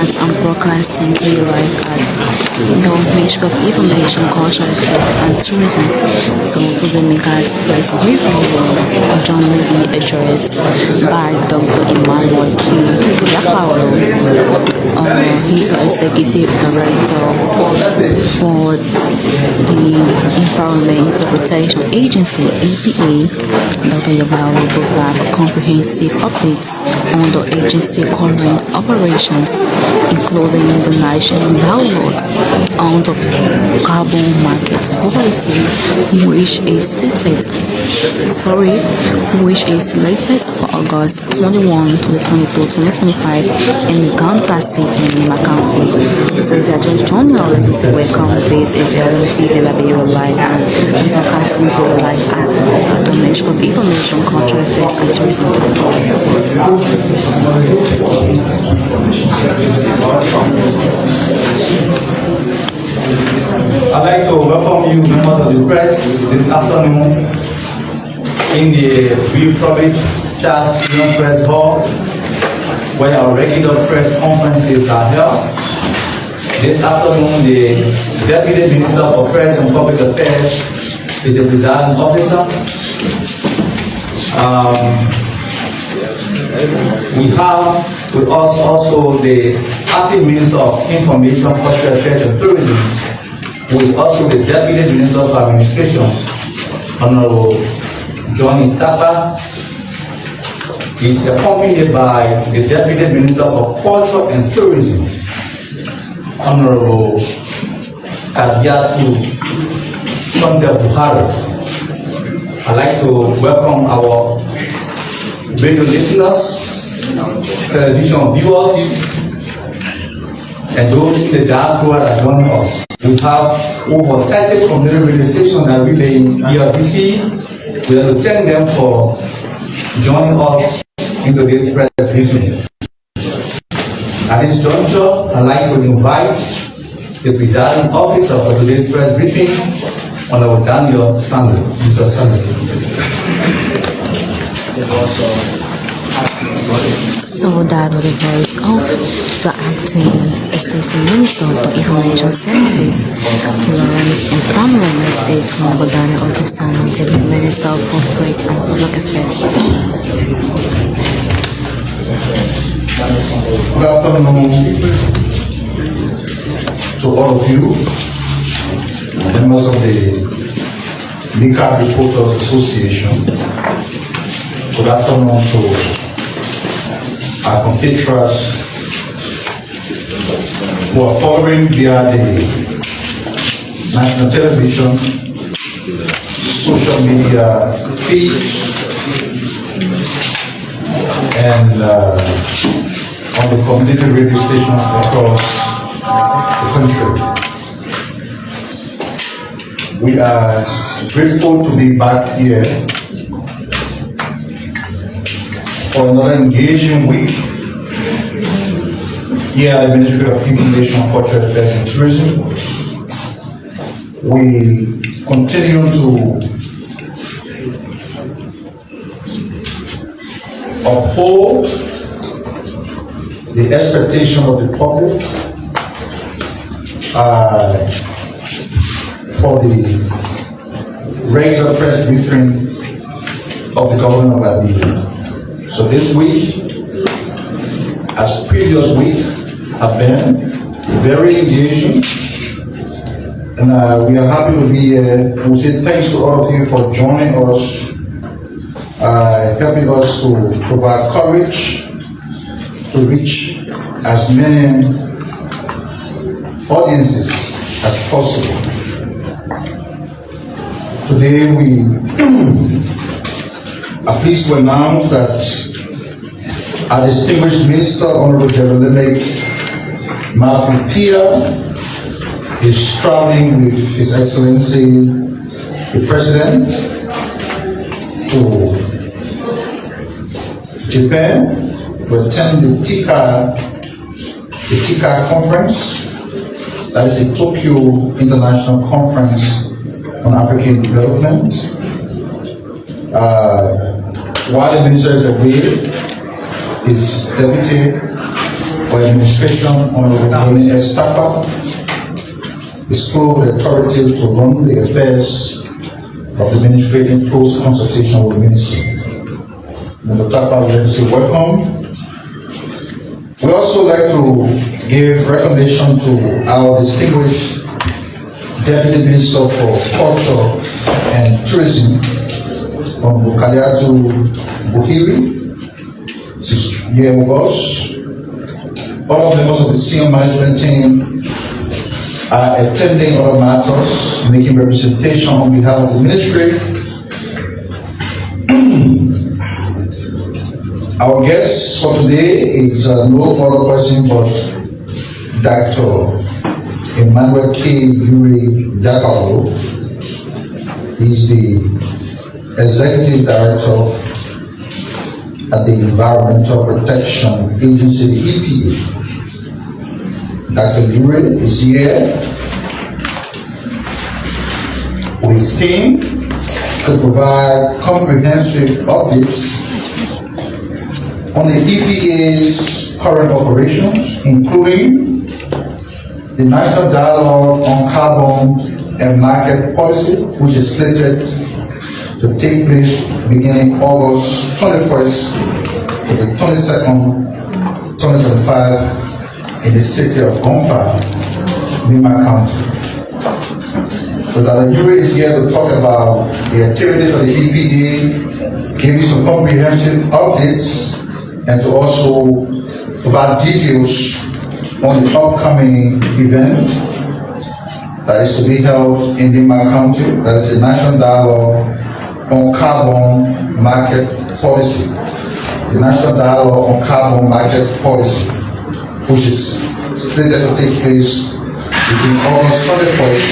Arts and Broadcasting to you live at the Ministry of Information, Culture, Affairs and Tourism. So to the MICAT press briefing will jointly be addressed by Dr. Yarkpawolo. He's the Executive Director for the Environmental Protection Agency, EPA. Dr. Yarkpawolo will provide comprehensive updates on the agency current operations, including the national download on the carbon market policy, which is slated for August 21 to the 22, 2025 in Ganta City, MICAT. So if you are just joining our episode, welcome. This is TrueLiberia live and broadcasting to you live at the Ministry of Information, Culture, Affairs and Tourism. I'd like to welcome you, members of the press, this afternoon in the Republic Press Hall, where our regular press conferences are held. This afternoon, the Deputy Minister for Press and Public Affairs is the presiding officer. We have with us also the Acting Minister of Information, Cultural Affairs and Tourism, who is also the Deputy Minister of Administration, Honorable Johnny Tapa. He is accompanied by the Deputy Minister of Culture and Tourism, Honorable Kadiatu Chonda Buhari. I'd like to welcome our radio listeners, television viewers, and those in the diaspora that are joining us. We have over 30 community radio stations that relay in ERPC. We have to thank them for joining us into this press briefing. At this juncture, I'd like to invite the presiding officer for today's press briefing, Honorable Daniel Sandler. Mr. Sandler. So that was the voice of the Acting Assistant Minister for Information Services, Lawrence and Families, is Honorable Daniel Okisano, Deputy Minister for Corporate and Public Affairs. Good afternoon to all of you, members of the MICAT Reporters Association. Good afternoon to our compatriots who are following via the national television, social media feeds, and on the community radio stations across the country. We are grateful to be back here for another engaging week here at the Ministry of Information, Culture, Affairs and Tourism. We continue to uphold the expectation of the public for the regular press briefing of the government of Liberia. So this week, as previous week, have been very engaging, and we are happy to be here. We say thanks to all of you for joining us, helping us to provide coverage to reach as many audiences as possible. Today we are pleased to announce that our distinguished Minister, Honorable Republic Matthew Pia, is traveling with His Excellency the President to Japan to attend the TICA conference, that is the Tokyo International Conference on African Development. While the Minister is away, his Deputy for administration Honorable Tony S. Tapa is full authority to run the affairs of the ministry in close consultation with the ministry. Mr. Tapa, we say welcome. We also like to give recognition to our distinguished Deputy Minister for Culture and Tourism, Honorable Kaliatu Buhiri. She's here with us. All members of the senior management team are attending other matters, making representation on behalf of the ministry. Our guest for today is no other person but Dr. Emmanuel K. Yarkpawolo. He's the Executive Director at the Environmental Protection Agency, the EPA. Dr. Yuri is here with his team to provide comprehensive updates on the EPA's current operations, including the National Dialogue on Carbon and Market Policy, which is slated to take place beginning August 21st to the 22nd, 2025 in the city of Gompa, Lima County. So Dr. Yuri is here to talk about the activities of the EPA, give you some comprehensive updates, and to also provide details on the upcoming event that is to be held in Lima County, that is the National Dialogue on Carbon Market Policy. The National Dialogue on Carbon Market Policy, which is slated to take place between August 21st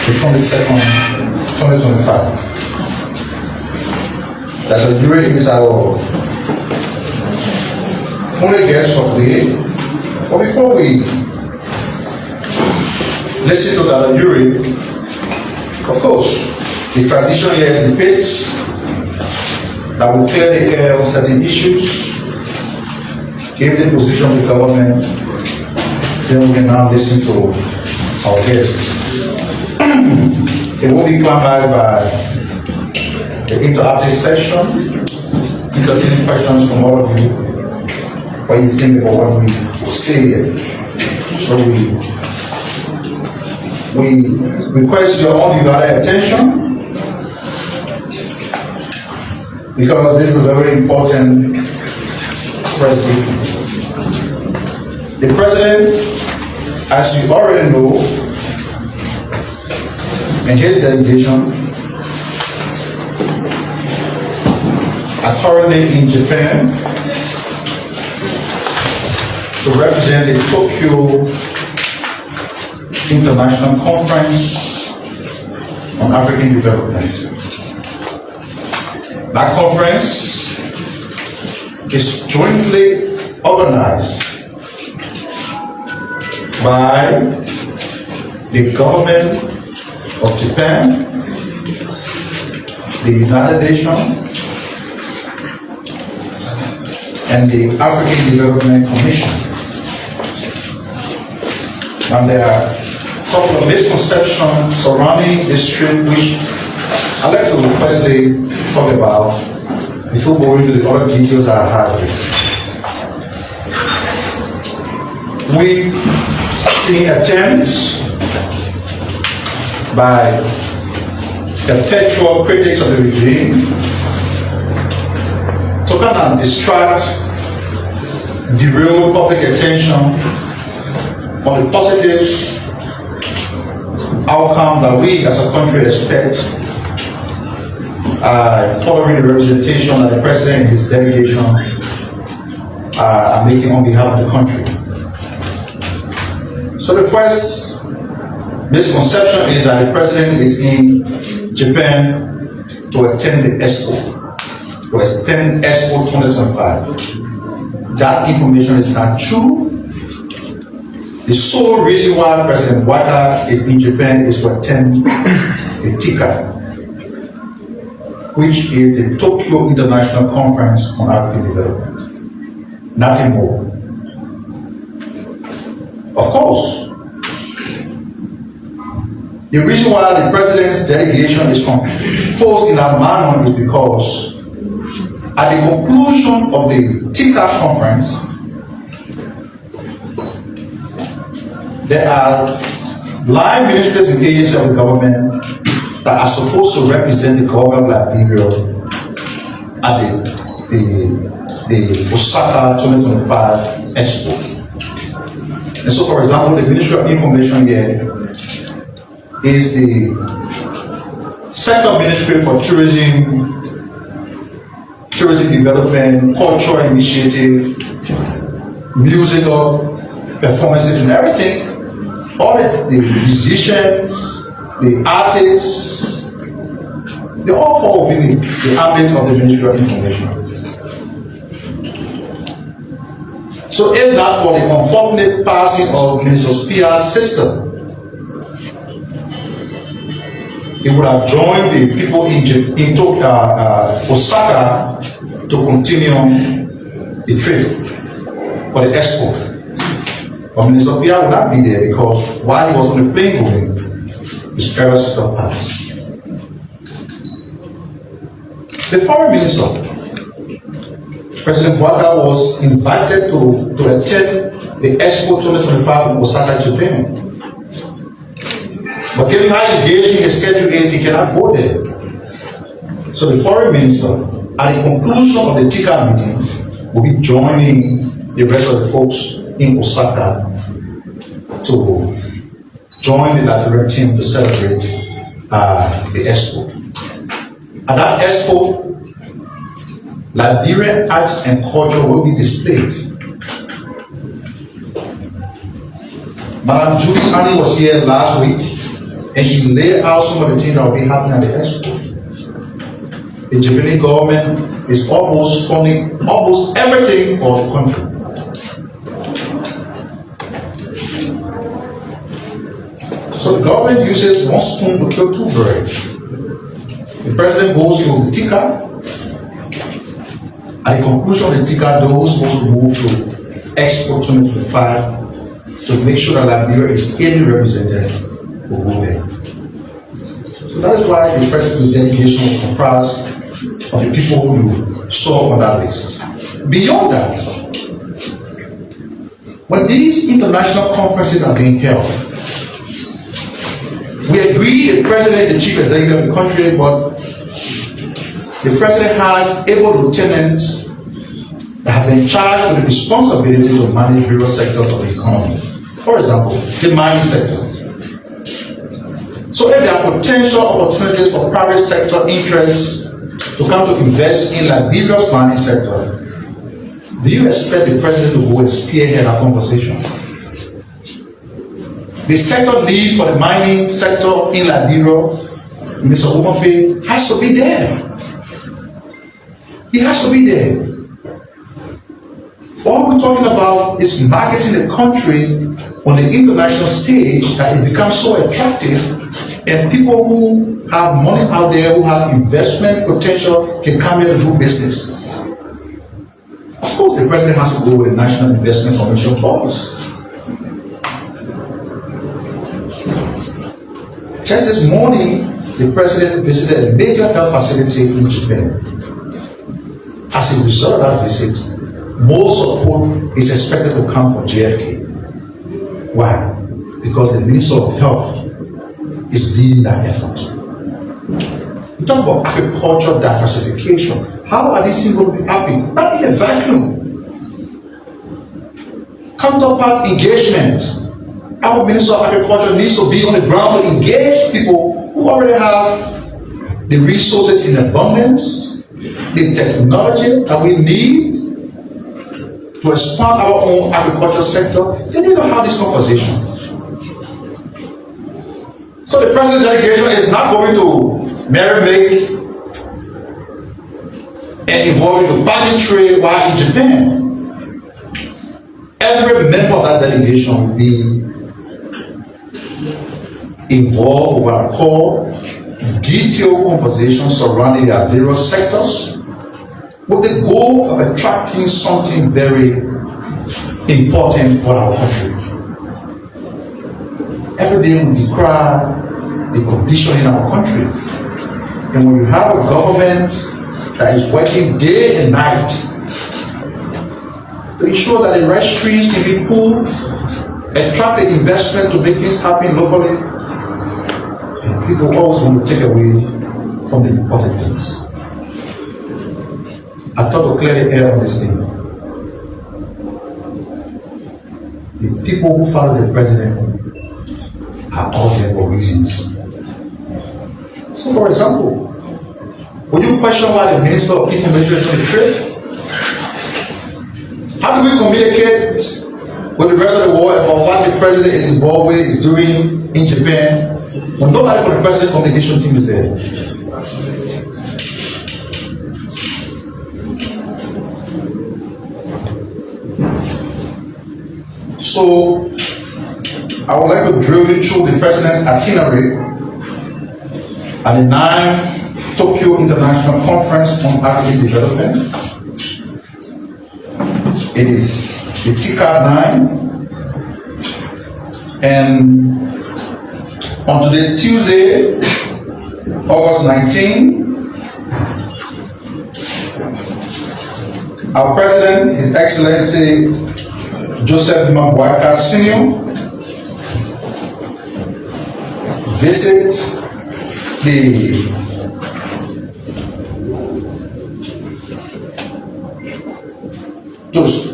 to 22nd, 2025. Dr. Yuri is our only guest for today. But before we listen to Dr. Yuri, of course, the tradition here debates that will clear the air on certain issues, give the position of the government, then we can now listen to our guests. It will be clarified by the interactive session, entertaining questions from all of you, what you think about what we say here. So we request your undivided attention, because this is a very important press briefing. The President, as you already know, and his delegation are currently in Japan to represent the Tokyo International Conference on African Development. That conference is jointly organized by the government of Japan, the United Nations, and the African Development Commission. And there are a couple of misconceptions surrounding this trip, which I'd like to firstly talk about before going to the other details that I have here. We see attempts by perpetual critics of the regime to come and distract, derail public attention from the positive outcome that we as a country expect following the representation that the President and his delegation are making on behalf of the country. So the first misconception is that the President is in Japan to attend the Expo, to attend Expo 2025. That information is not true. The sole reason why President Wata is in Japan is to attend the TICA, which is the Tokyo International Conference on African Development. Nothing more. Of course, the reason why the president's delegation is composed in that manner is because at the conclusion of the TICA conference, there are line ministries and agencies of the government that are supposed to represent the government of Liberia at the Osaka 2025 Expo. And so, for example, the Ministry of Information here is the second ministry for tourism development, cultural initiative, musical performances and everything. All the musicians, the artists, they all fall within the ambit of the Ministry of Information. So if not for the unfortunate passing of Minister Spia's sister, he would have joined the people in Osaka to continue the trip for the export. But Minister Spia would not be there because while he was on the plane going, his error sister passed. The foreign minister, President Wada, was invited to attend the Expo 2025 in Osaka, Japan. But given how engaging his schedule is, he cannot go there. So the foreign minister, at the conclusion of the TICA meeting, will be joining the rest of the folks in Osaka to join the Liberia team to celebrate the Expo. At that Expo, Liberian arts and culture will be displayed. Madam Julie Annie was here last week and she laid out some of the things that will be happening at the Expo. The Japanese government is almost funding almost everything for the country. So the government uses one stone to kill two birds. The president goes to the TICA. At the conclusion of the TICA, those supposed to move to Expo 2025 to make sure that Liberia is ably represented will go there. So that is why the president's delegation was comprised of the people who you saw on that list. Beyond that, when these international conferences are being held, we agree the president is the chief executive of the country, but the president has able lieutenants that have been charged with the responsibility to manage various sectors of the economy. For example, the mining sector. So if there are potential opportunities for private sector interests to come to invest in Liberia's mining sector, do you expect the president to go and spearhead that conversation? The sector lead for the mining sector in Liberia, Mr. Umape, has to be there. He has to be there. All we're talking about is marketing the country on the international stage that it becomes so attractive, and people who have money out there, who have investment potential, can come here to do business. Of course, the president has to go with the National Investment Commission boss. Just this morning, the president visited a major health facility in Japan. As a result of that visit, more support is expected to come from JFK. Why? Because the Minister of Health is leading that effort. We talk about agricultural diversification. How are these things going to be happening? Not in a vacuum. Counterpart engagement. Our Minister of Agriculture needs to be on the ground to engage people who already have the resources in abundance, the technology that we need to expand our own agricultural sector. They need to have this conversation. So the president's delegation is not going to merry-make and involve in the bargain trade while in Japan. Every member of that delegation will be involved in what I call detailed conversations surrounding their various sectors with the goal of attracting something very important for our country. every day we decry the condition in our country. And when you have a government that is working day and night to ensure that the right streams can be pulled, attract the investment to make things happen locally, and people always want to take away from the important things. I thought to clear the air on this thing. The people who follow the president are all there for reasons. So, for example, would you question why the Minister of Information is on the trip? How do we communicate with the rest of the world about what the president is involved with, is doing in Japan, when nobody from the president communication team is there? So, I would like to drill you through the president's itinerary at the 9th Tokyo International Conference on African Development. It is the TICAD 9, and on today, Tuesday, August 19, our President, His Excellency Joseph Mabwaka Sr. visit the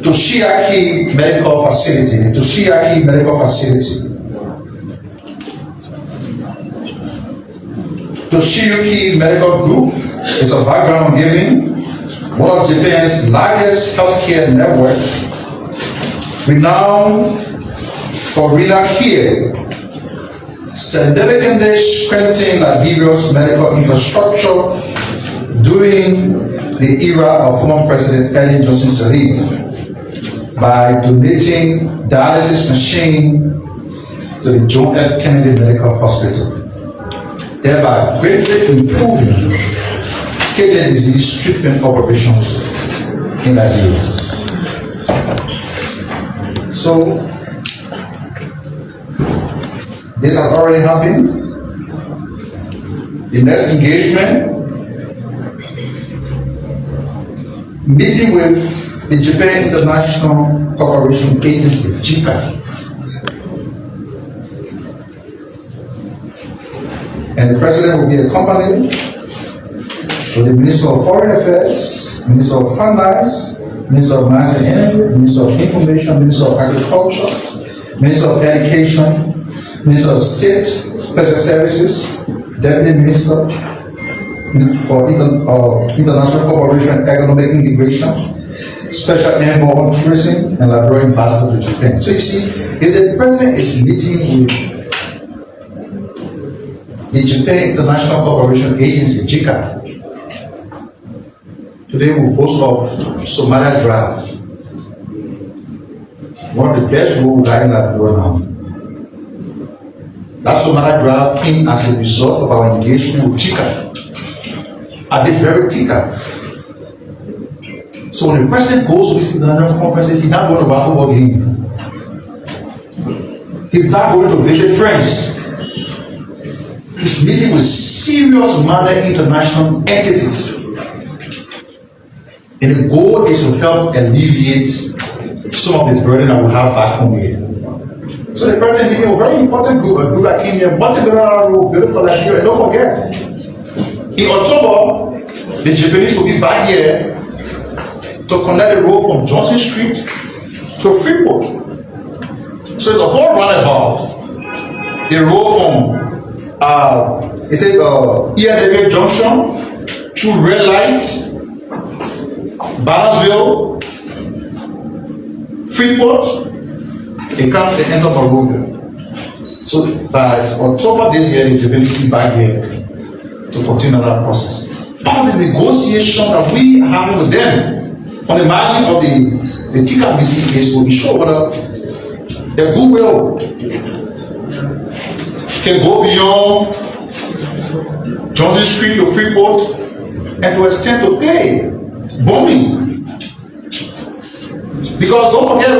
Toshiaki Medical Facility. The Toshiaki Medical Facility. Toshiyuki Medical Group is a background giving one of Japan's largest healthcare networks, renowned for renal care, significantly strengthening Liberia's medical infrastructure during the era of former President Ellen Johnson Sirleaf by donating dialysis machine to the John F. Kennedy Medical Hospital, thereby greatly improving kidney disease treatment operations in Liberia. So, this has already happened. The next engagement, meeting with the Japan International Cooperation Agency, JICA. And the President will be accompanied with the Minister of Foreign Affairs, Minister of Finance, Minister of Mines and Energy, Minister of Information, Minister of Agriculture, Minister of Education, Minister of State Special Services, Deputy Minister for International Cooperation and Economic Integration, Special Envoy on Tourism, and Liberian Ambassador to Japan. So you see, if the President is meeting with the Japan International Cooperation Agency, JICA, today we'll boast of Somalia Drive, one of the best roads in Liberia now. That Somalia Drive came as a result of our engagement with JICA at this very TICAD. So when the President goes to this international conference, he's not going to basketball game. He's not going to visit friends. He's meeting with serious-minded international entities. And the goal is to help alleviate some of the burden that we have back home here. So the President meeting a very important group, a group that came here, multi-billion road, beautiful Liberia. And don't forget, in October, the Japanese will be back here to connect the road from Johnson Street to Freeport. So it's a whole roundabout. The road from EPA Junction through Red Light, Barnesville, Freeport, it comes to the end of a road. So by October this year, the Japanese will be back here to continue that process. All the negotiation that we are having with them on the margin of the TICAD meeting is to be sure whether the goodwill can go beyond Johnson Street to Freeport and to extend to Clay, bombing. Because don't forget,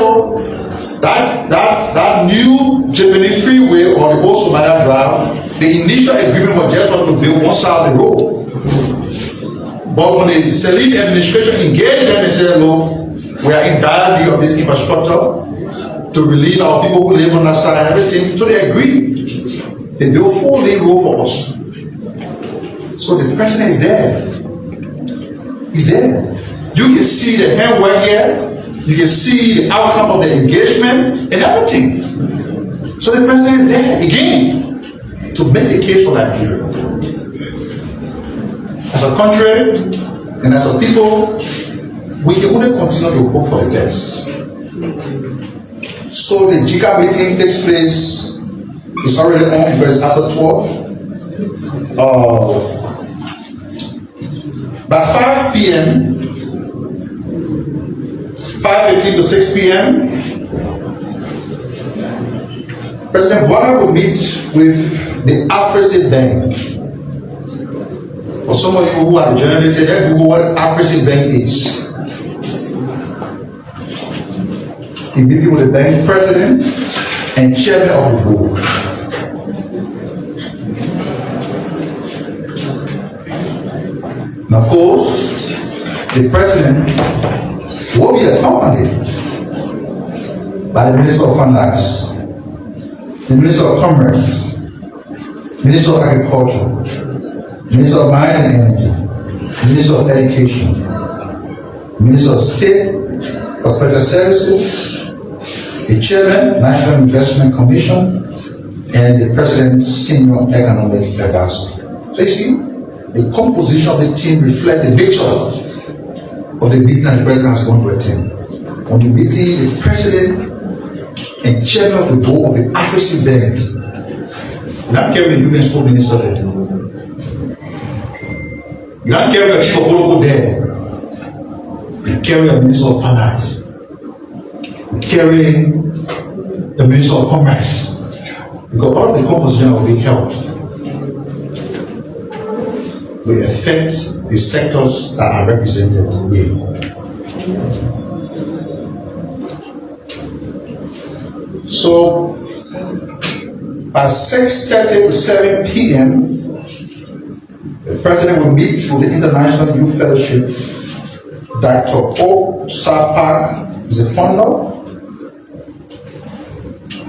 that new Japanese freeway or the Somalia Drive, the initial agreement was just to build one side of the road. But when the Salive administration engaged them and said, look, we are in dire need of this infrastructure to relieve our people who live on that side and everything, so they agreed. They built 4-lane road for us. So the president is there. He's there. You can see the handwork here. You can see the outcome of the engagement and everything. So the president is there again to make the case for Liberia. As a country and as a people, we can only continue to hope for the best. So the JICA meeting takes place. It's already on because after 12. By 5 p.m., 5:15 to 6 p.m., President Buhari will meet with the Afrexim Bank. For some of you who are journalists, let's Google what Afrexim Bank is. He meeting with the bank president and chairman of the board. And of course, the president will be accompanied by the Minister of Finance, the Minister of Commerce, Minister of Agriculture, Minister of Mines and Energy, Minister of Education, Minister of State for Special Services, the Chairman, National Investment Commission, and the President's Senior Economic Advisor. So you see, the composition of the team reflects the nature of the meeting that the President has gone to attend. On the meeting, the President and Chairman of the Board of the Afrexim Bank, you don't carry the Youth and Sport Minister there. You don't carry a Chief of Political there. You carry a Minister of Finance. You carry the Minister of Commerce. Because all the composition will be held will affect the sectors that are represented here. So, at 6:30 to 7 p.m., the President will meet with the International Youth Fellowship. Dr. O. Sapak is a founder.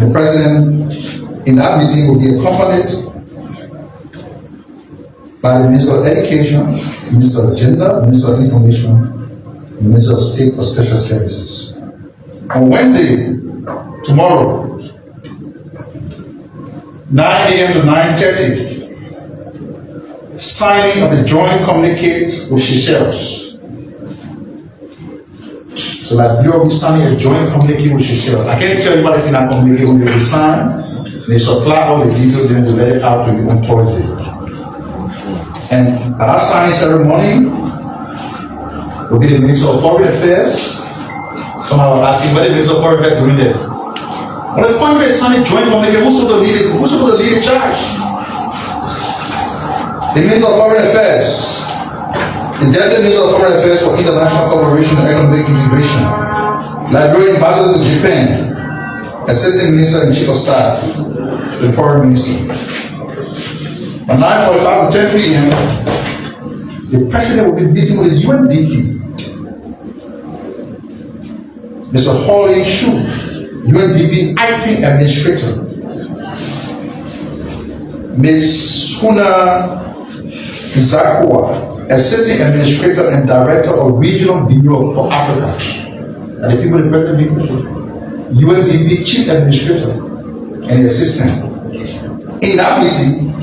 The President in that meeting will be accompanied by the Minister of Education, Minister of Gender, Minister of Information, and Minister of State for Special Services. On Wednesday, tomorrow, 9 a.m. to 9:30, signing of the joint communique with Seychelles. So Liberia will be signing a joint communique with Seychelles. I can't tell you what is in that communique when they sign. They supply all the details and to let it out to you on Thursday. And at our signing ceremony, will be the Minister of Foreign Affairs. Someone was asking, what is the Minister of Foreign Affairs doing there? Well, the point is signing joint communique. Who's supposed to lead the charge? The Minister of Foreign Affairs, the Deputy Minister of Foreign Affairs for International Cooperation and Economic Integration, Liberia Ambassador to Japan, Assistant Minister and Chief of Staff, the Foreign Minister. At 9:45 to 10 p.m., the President will be meeting with the UNDP, Mr. Hawley Shu, UNDP Acting Administrator, Ms. Huna Izakwa, Assistant Administrator and Director of Regional Bureau for Africa. And the people the President meeting with, UNDP Chief Administrator and the Assistant. In that meeting,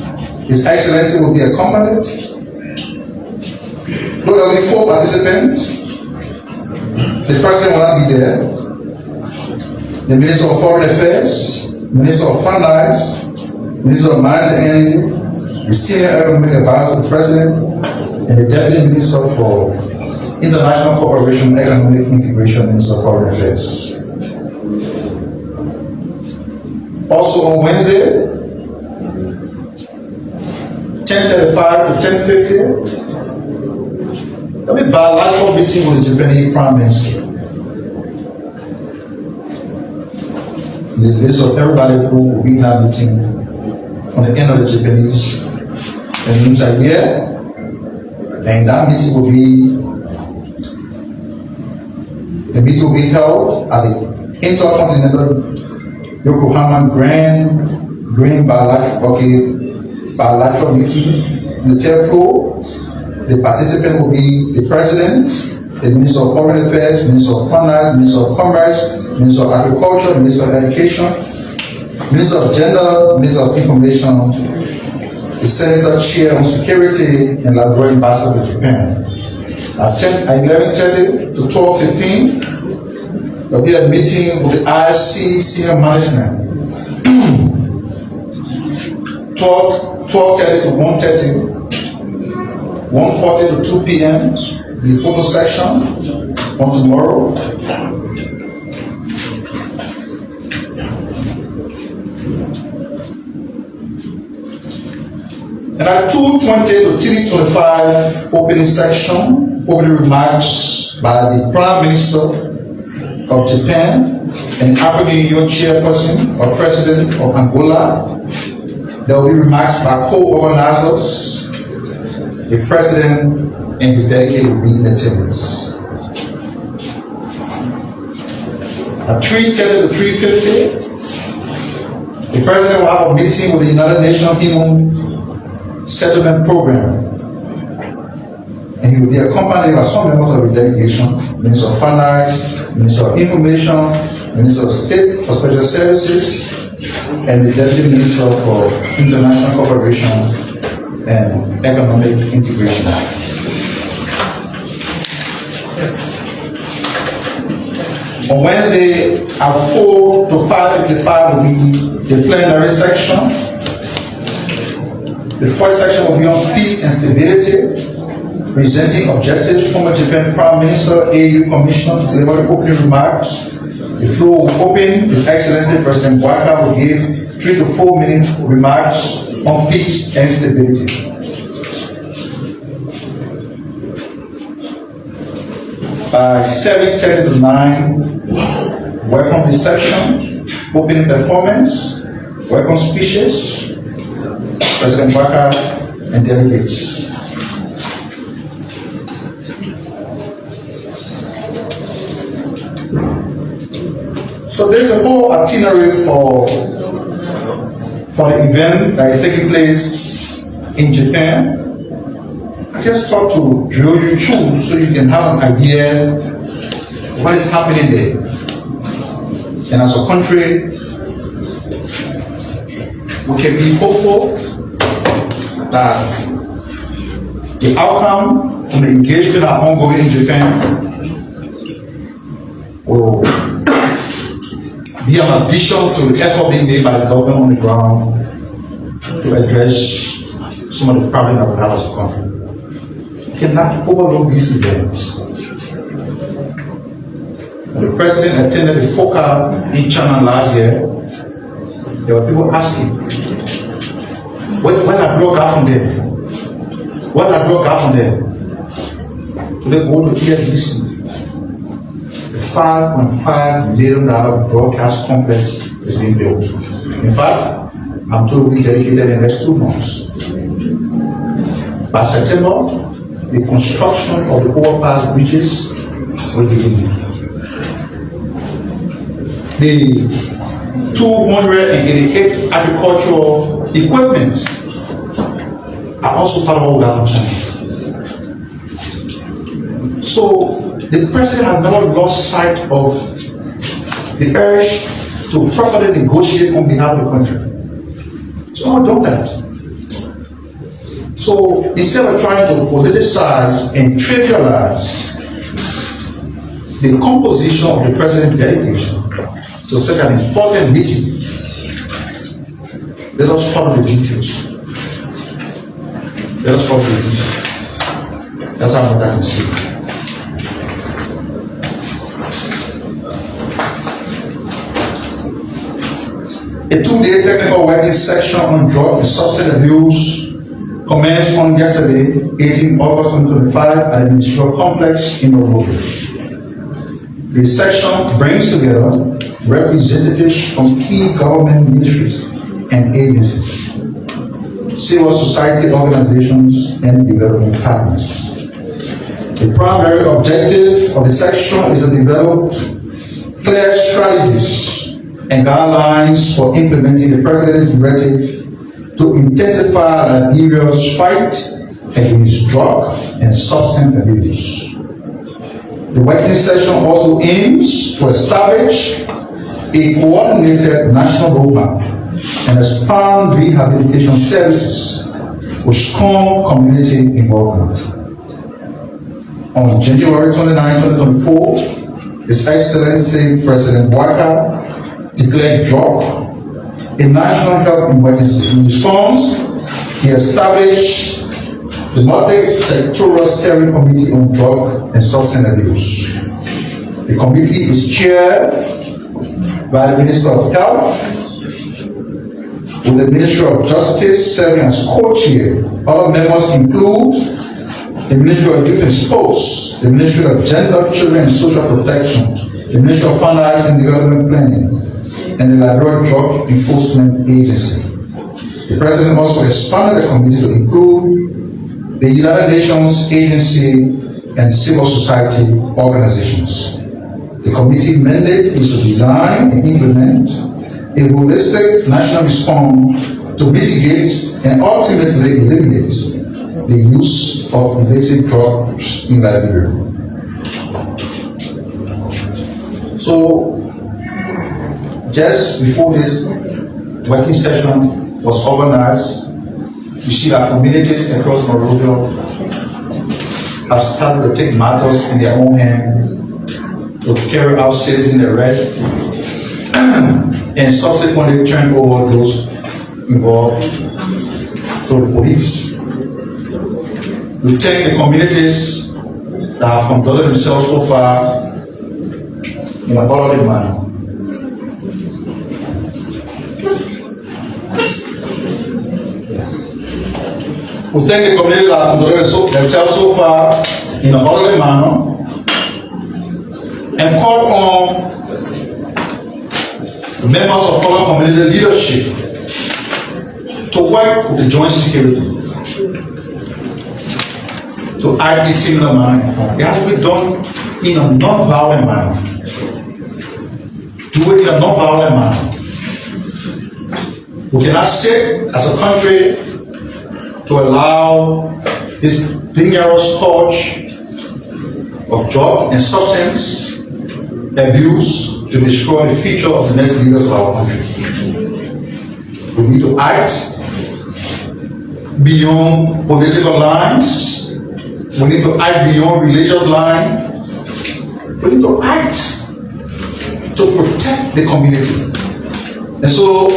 His Excellency will be accompanied. There will be 4 participants. The President will not be there. The Minister of Foreign Affairs, Minister of Finance, Minister of Mines and Energy, the Senior Economic Advisor to the President, and the Deputy Minister for International Cooperation and Economic Integration, Minister of Foreign Affairs. Also on Wednesday, 10:35 to 10:50, there'll be a bilateral meeting with the Japanese Prime Minister. The list of everybody who will be in that meeting from the end of the Japanese. The news are here, and that meeting will be held at the Intercontinental Yokohama Green bilateral meeting on the 3rd floor. The participant will be the President, the Minister of Foreign Affairs, Minister of Finance, Minister of Commerce, Minister of Agriculture, Minister of Education, Minister of Gender, Minister of Information, the Senator Chair on Security, and Labrador Ambassador to Japan. At 11:30 to 12:15, there will be a meeting with the IFC senior management. 12:30 to 1:30, 1:40 to 2 p.m., the photo section on tomorrow. And at 2:20 to 3:25, opening section, opening remarks by the Prime Minister of Japan and African Union Chairperson or President of Angola. There will be remarks by co-organizers. The President and his delegate will be in attendance. At 3:10 to 3:50, the President will have a meeting with the United Nations Human Settlement Program, and he will be accompanied by some members of the delegation: Minister of Finance, Minister of Information, Minister of State for Special Services, and the Deputy Minister for International Cooperation and Economic Integration. On Wednesday at 4 to 5:55 will be the plenary section. The first section will be on peace and stability, presenting objectives. Former Japan Prime Minister, AU Commissioner, to deliver the opening remarks. The floor will open. His Excellency President Bouaka will give 3 to 4 minute remarks on peace and stability. By 7:30 to 9, welcome reception, opening performance, welcome speeches, President Bouaka and delegates. So there's a whole itinerary for the event that is taking place in Japan. I just thought to drill you through so you can have an idea what is happening there. And as a country, we can be hopeful that the outcome from the engagement are ongoing in Japan will be an addition to the effort being made by the government on the ground to address some of the problems that we have as a country. We cannot overlook these events. When the President attended the FOCA in China last year, there were people asking, when I broke out from there? When I broke out from there? So they go to EFDC. The $5.5 million broadcast complex is being built. In fact, I'm told we dedicated in the next 2 months. By September, the construction of the overpass bridges will begin. The 288 agricultural equipment are also part of that China. So the President has never lost sight of the urge to properly negotiate on behalf of the country. So I've done that. So instead of trying to politicize and trivialize the composition of the President's delegation to such an important meeting, let us follow the details. Let us follow the details. That's how much I can see. A 2-day technical working session on drug and substance abuse commenced on yesterday, 18 August 2025, at the Ministerial Complex in Nairobi. The session brings together representatives from key government ministries and agencies, civil society organizations, and development partners. The primary objective of the section is to develop clear strategies and guidelines for implementing the President's directive to intensify Liberia's fight against drug and substance abuse. The working session also aims to establish a coordinated national roadmap and expand rehabilitation services with strong community involvement. On January 29, 2024, His Excellency President Waka declared drug a national health emergency. In response, he established the multi-sectoral steering committee on drug and substance abuse. The committee is chaired by the Minister of Health, with the Ministry of Justice serving as co-chair. Other members include the Ministry of Youth and Sports, the Ministry of Gender, Children and Social Protection, the Ministry of Finance and Development Planning, and the Liberia Drug Enforcement Agency. The President also expanded the committee to include the United Nations Agency and civil society organizations. The committee mandate is to design and implement a holistic national response to mitigate and ultimately eliminate the use of illicit drugs in Liberia. So, just before this working session was organized, you see that communities across Monrovia have started to take matters in their own hands, to carry out citizen arrest, and subsequently turn over those involved to the police. We thank the communities that have conducted themselves so far in an orderly manner. We thank the community that have conducted themselves so far in an orderly manner and call on members of our community leadership to work with the joint security to act in similar manner. It has to be done in a non-violent manner. Do it in a non-violent manner. We cannot sit as a country to allow this dangerous scourge of drug and substance abuse to destroy the future of the next leaders of our country. We need to act beyond political lines. We need to act beyond religious lines. We need to act to protect the community. And so,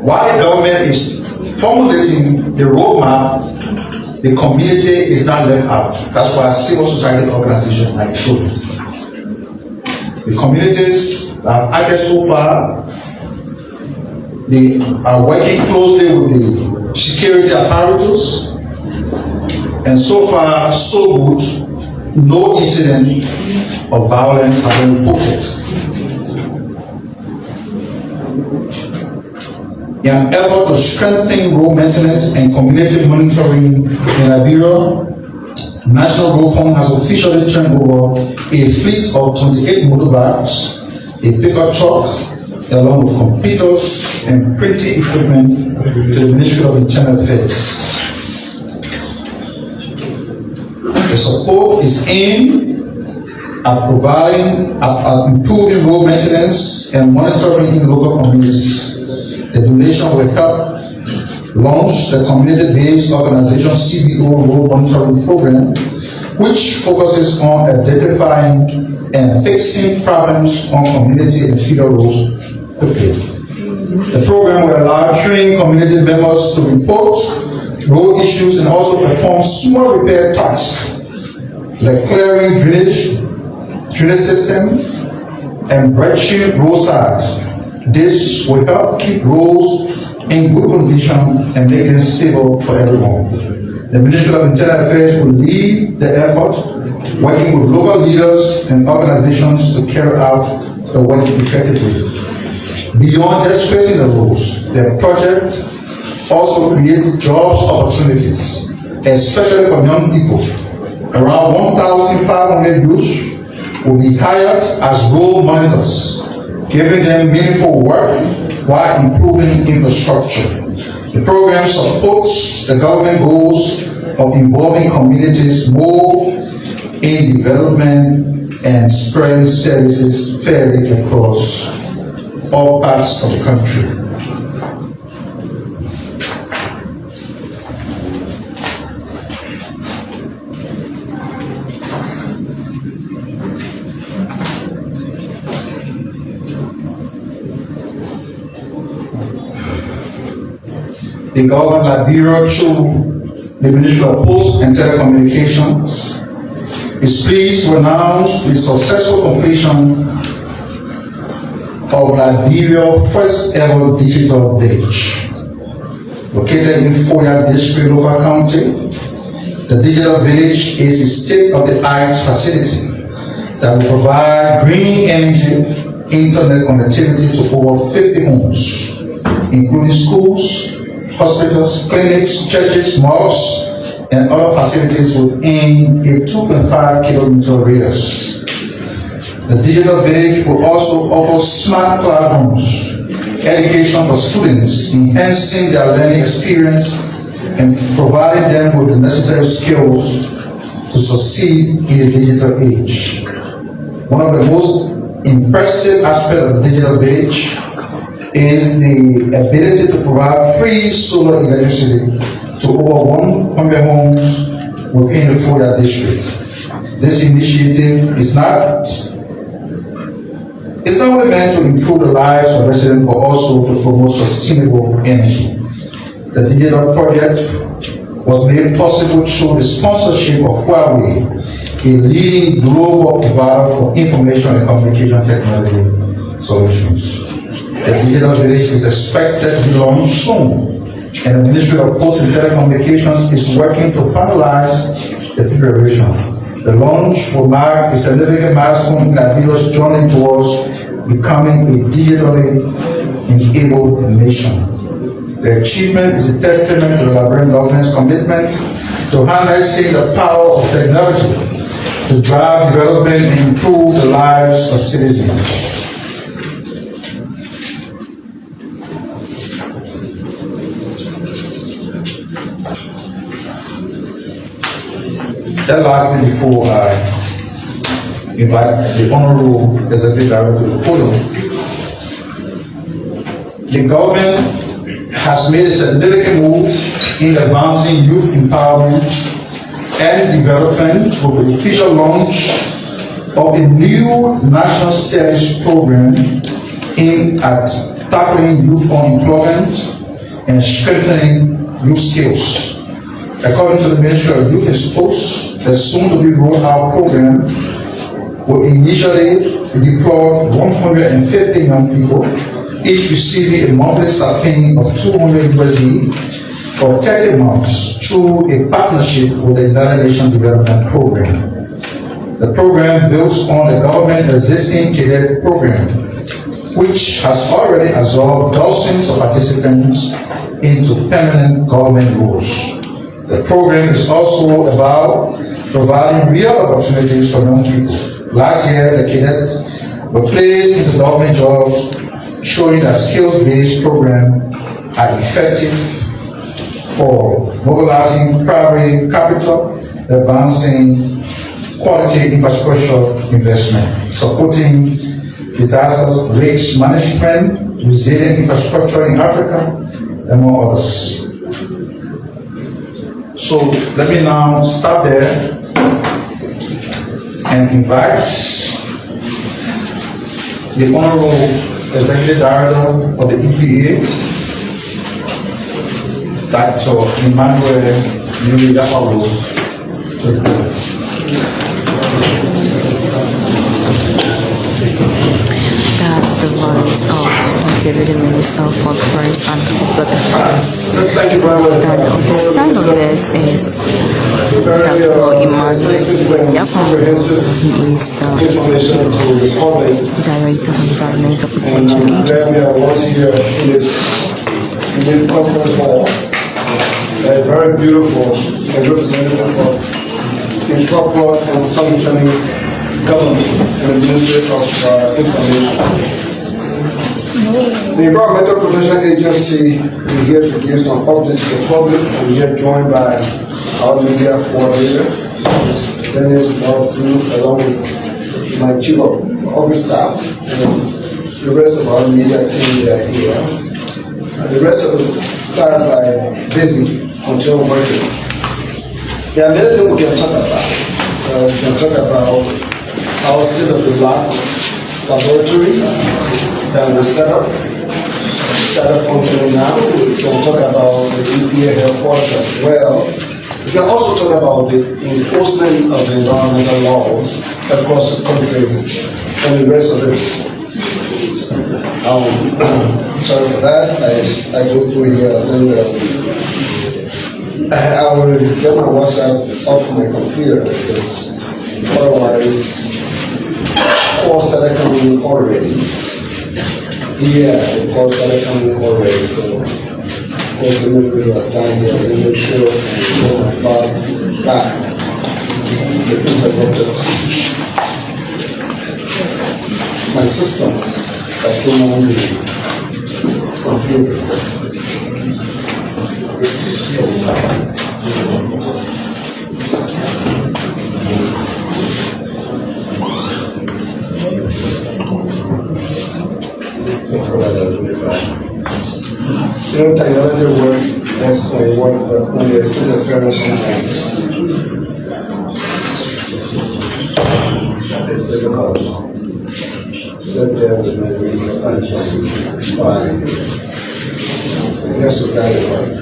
while the government is formulating the roadmap, the community is not left out. That's why civil society organizations are included. The communities that have acted so far, they are working closely with the security apparatus, and so far, so good, no incident of violence has been reported. In an effort to strengthen road maintenance and community monitoring in Liberia, National Road Fund has officially turned over a fleet of 28 motorbikes, a pickup truck, along with computers and printing equipment to the Ministry of Internal Affairs. The support is aimed at improving road maintenance and monitoring in local communities. The donation will help launch the community-based organization CBO Road Monitoring Program, which focuses on identifying and fixing problems on community and feeder roads quickly. The program will allow trained community members to report road issues and also perform small repair tasks like clearing drainage system and bridging roadsides. This will help keep roads in good condition and make it stable for everyone. The Ministry of Internal Affairs will lead the effort, working with local leaders and organizations to carry out the work effectively. Beyond just fixing the roads, the project also create jobs opportunities, especially for young people. Around 1,500 youth will be hired as role monitors, giving them meaningful work while improving infrastructure. The program supports the government goals of involving communities more in development and spreading services fairly across all parts of the country. The government of Liberia, through the Ministry of Posts and Telecommunications, is pleased to announce the successful completion of Liberia's first ever digital village. Located in Foya District, Lofa County, the digital village is a state-of-the-art facility that will provide green energy, internet connectivity to over 50 homes, including schools, hospitals, clinics, churches, mosques, and other facilities within a 2.5 kilometer radius. The digital village will also offer smart classrooms, education for students, enhancing their learning experience and providing them with the necessary skills to succeed in the digital age. One of the most impressive aspects of the digital village is the ability to provide free solar electricity to over 100 homes within the Foya district. This initiative is not only meant to improve the lives of residents, but also to promote sustainable energy. The digital project was made possible through the sponsorship of Huawei, a leading global provider for information and communication technology solutions. The digital village is expected to be launched soon, and the Ministry of Posts and Telecommunications is working to finalize the preparation. The launch will mark a significant milestone in Liberia's journey towards becoming a digitally enabled nation. The achievement is a testament to the Liberian government's commitment to harnessing the power of technology to drive development and improve the lives of citizens. Then lastly, before I invite the Honorable Executive Director to the podium, the government has made a significant move in advancing youth empowerment and development with the official launch of a new national service program aimed at tackling youth unemployment and strengthening youth skills. According to the Ministry of Youth and Sports, the soon-to-be rolled-out program will initially deploy 150 young people, each receiving a monthly stipend of $200 for 30 months through a partnership with the United Nations Development Program. The program builds on the government's existing cadet program, which has already absorbed dozens of participants into permanent government roles. The program is also about providing real opportunities for young people. Last year, the cadets were placed into government jobs, showing that skills-based programs are effective for mobilizing primary capital, advancing quality infrastructure investment, supporting disaster risk management, resilient infrastructure in Africa, among others. So let me now start there and invite the Honorable Executive Director of the EPA, Dr. Yarkpawolo. The voice of the Minister for Forests and Public Affairs. Thank you very much. And on the side of this is Dr. Yarkpawolo. He is the Executive Director of Environmental Protection Agency. the conference hall. A very beautiful and representative of improper and functioning government and the Ministry of Information. The Environmental Protection Agency is here to give some updates to the public. I'm here joined by our media coordinator, Dennis Northview, along with my chief of office staff and the rest of our media team that are here. The rest of the staff are busy until working. There are many things we can talk about. We can talk about our state of the lab laboratory that we started functioning now. We can talk about the EPA headquarters as well. We can also talk about the enforcement of the environmental laws across the country and the rest of it. Sorry for that. I go through here. I think I will get my WhatsApp off my computer because otherwise, calls that are coming in already. Yeah, the calls that are coming in already. So, there's a little bit of time here to make sure I get my file back. The interrupted my system that came on the computer. You know, technology work that's when there's interference sometimes. It's difficult. Sit there with me, we can find something fine. Yes, we got it right.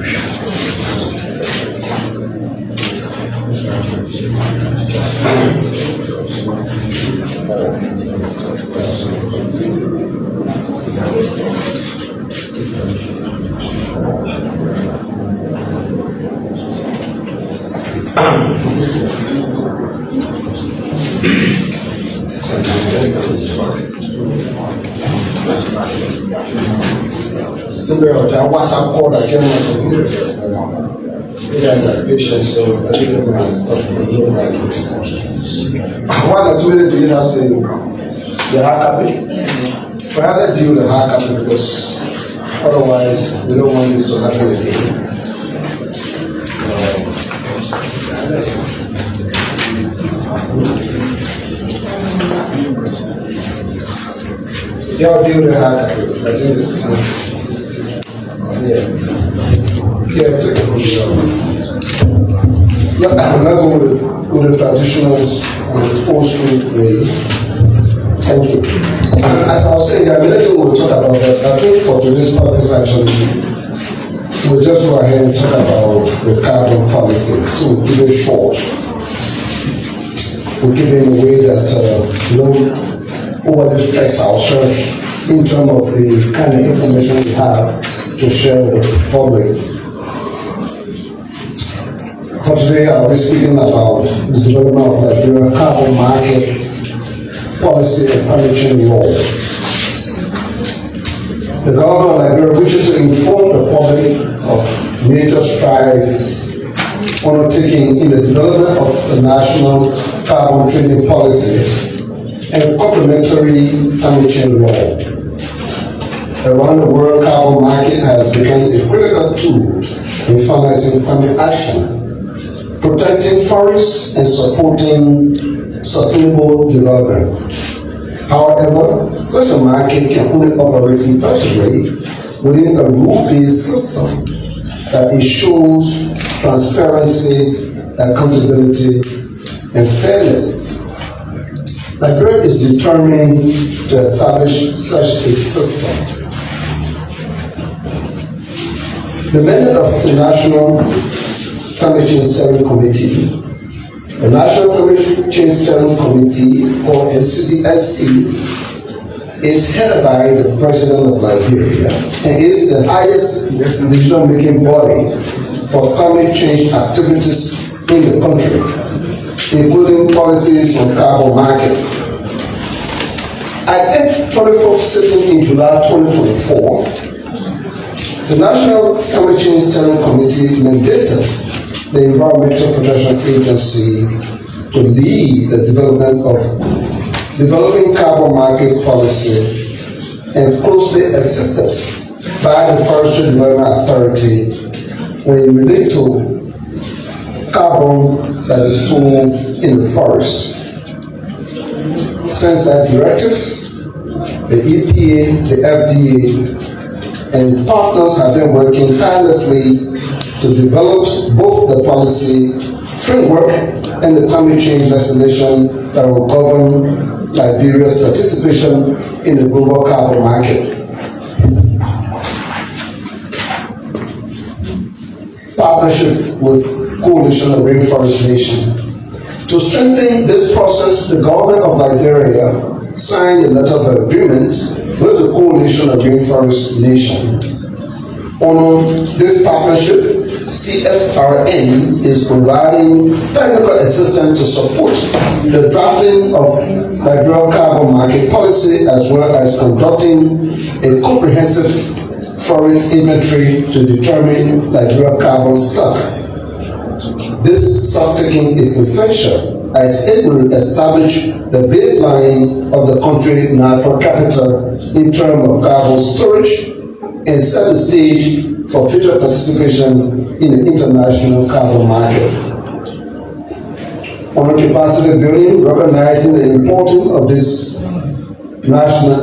Similar to that WhatsApp call that came on the computer. You guys are patient, so I think everyone has stuff to do. One or 2 minutes, do you have the hard copy? Well, let's deal with the hard copy because otherwise we don't want this to happen again. Yeah, I'll deal with the hard copy. I think this is simple. Yeah, take a picture of it. I'm not going with the traditional old school way. Thank you. As I was saying, there are many things we'll talk about, but I think for today's purpose, actually, we'll just go ahead and talk about the carbon policy. So we'll keep it short. We'll keep it in a way that we don't overly stress ourselves in terms of the kind of information we have to share with the public. For today, I'll be speaking about the development of Liberia carbon market policy and climate change law. The government of Liberia wishes to inform the public of major strides undertaken in the development of the national carbon trading policy and complementary climate change law. Around the world, carbon market has become a critical tool in financing climate action, protecting forests and supporting sustainable development. However, such a market can only operate effectively within a rule-based system that ensures transparency, accountability, and fairness. Liberia is determined to establish such a system. The mandate of the National Climate Change Steering Committee. The National Climate Change Steering Committee, or NCTSC, is headed by the President of Liberia and is the highest decision-making body for climate change activities in the country, including policies on carbon market. At its 24th sitting in July 2024, The National Climate Change Steering Committee mandated the Environmental Protection Agency to lead the developing carbon market policy and closely assisted by the Forestry Development Authority when it relates to carbon that is stored in the forest. Since that directive, the EPA, the FDA, and partners have been working tirelessly to develop both the policy framework and the climate change legislation that will govern Liberia's participation in the global carbon market. Partnership with Coalition of Rainforest Nation. To strengthen this process, the government of Liberia signed a letter of agreement with the Coalition of Rainforest Nation. On this partnership, CFRN is providing technical assistance to support the drafting of Liberia carbon market policy as well as conducting a comprehensive forest inventory to determine Liberia carbon stock. This stock taking is essential as it will establish the baseline of the country's natural capital in terms of carbon storage and set the stage for future participation in the international carbon market. On capacity building, recognizing the importance of this national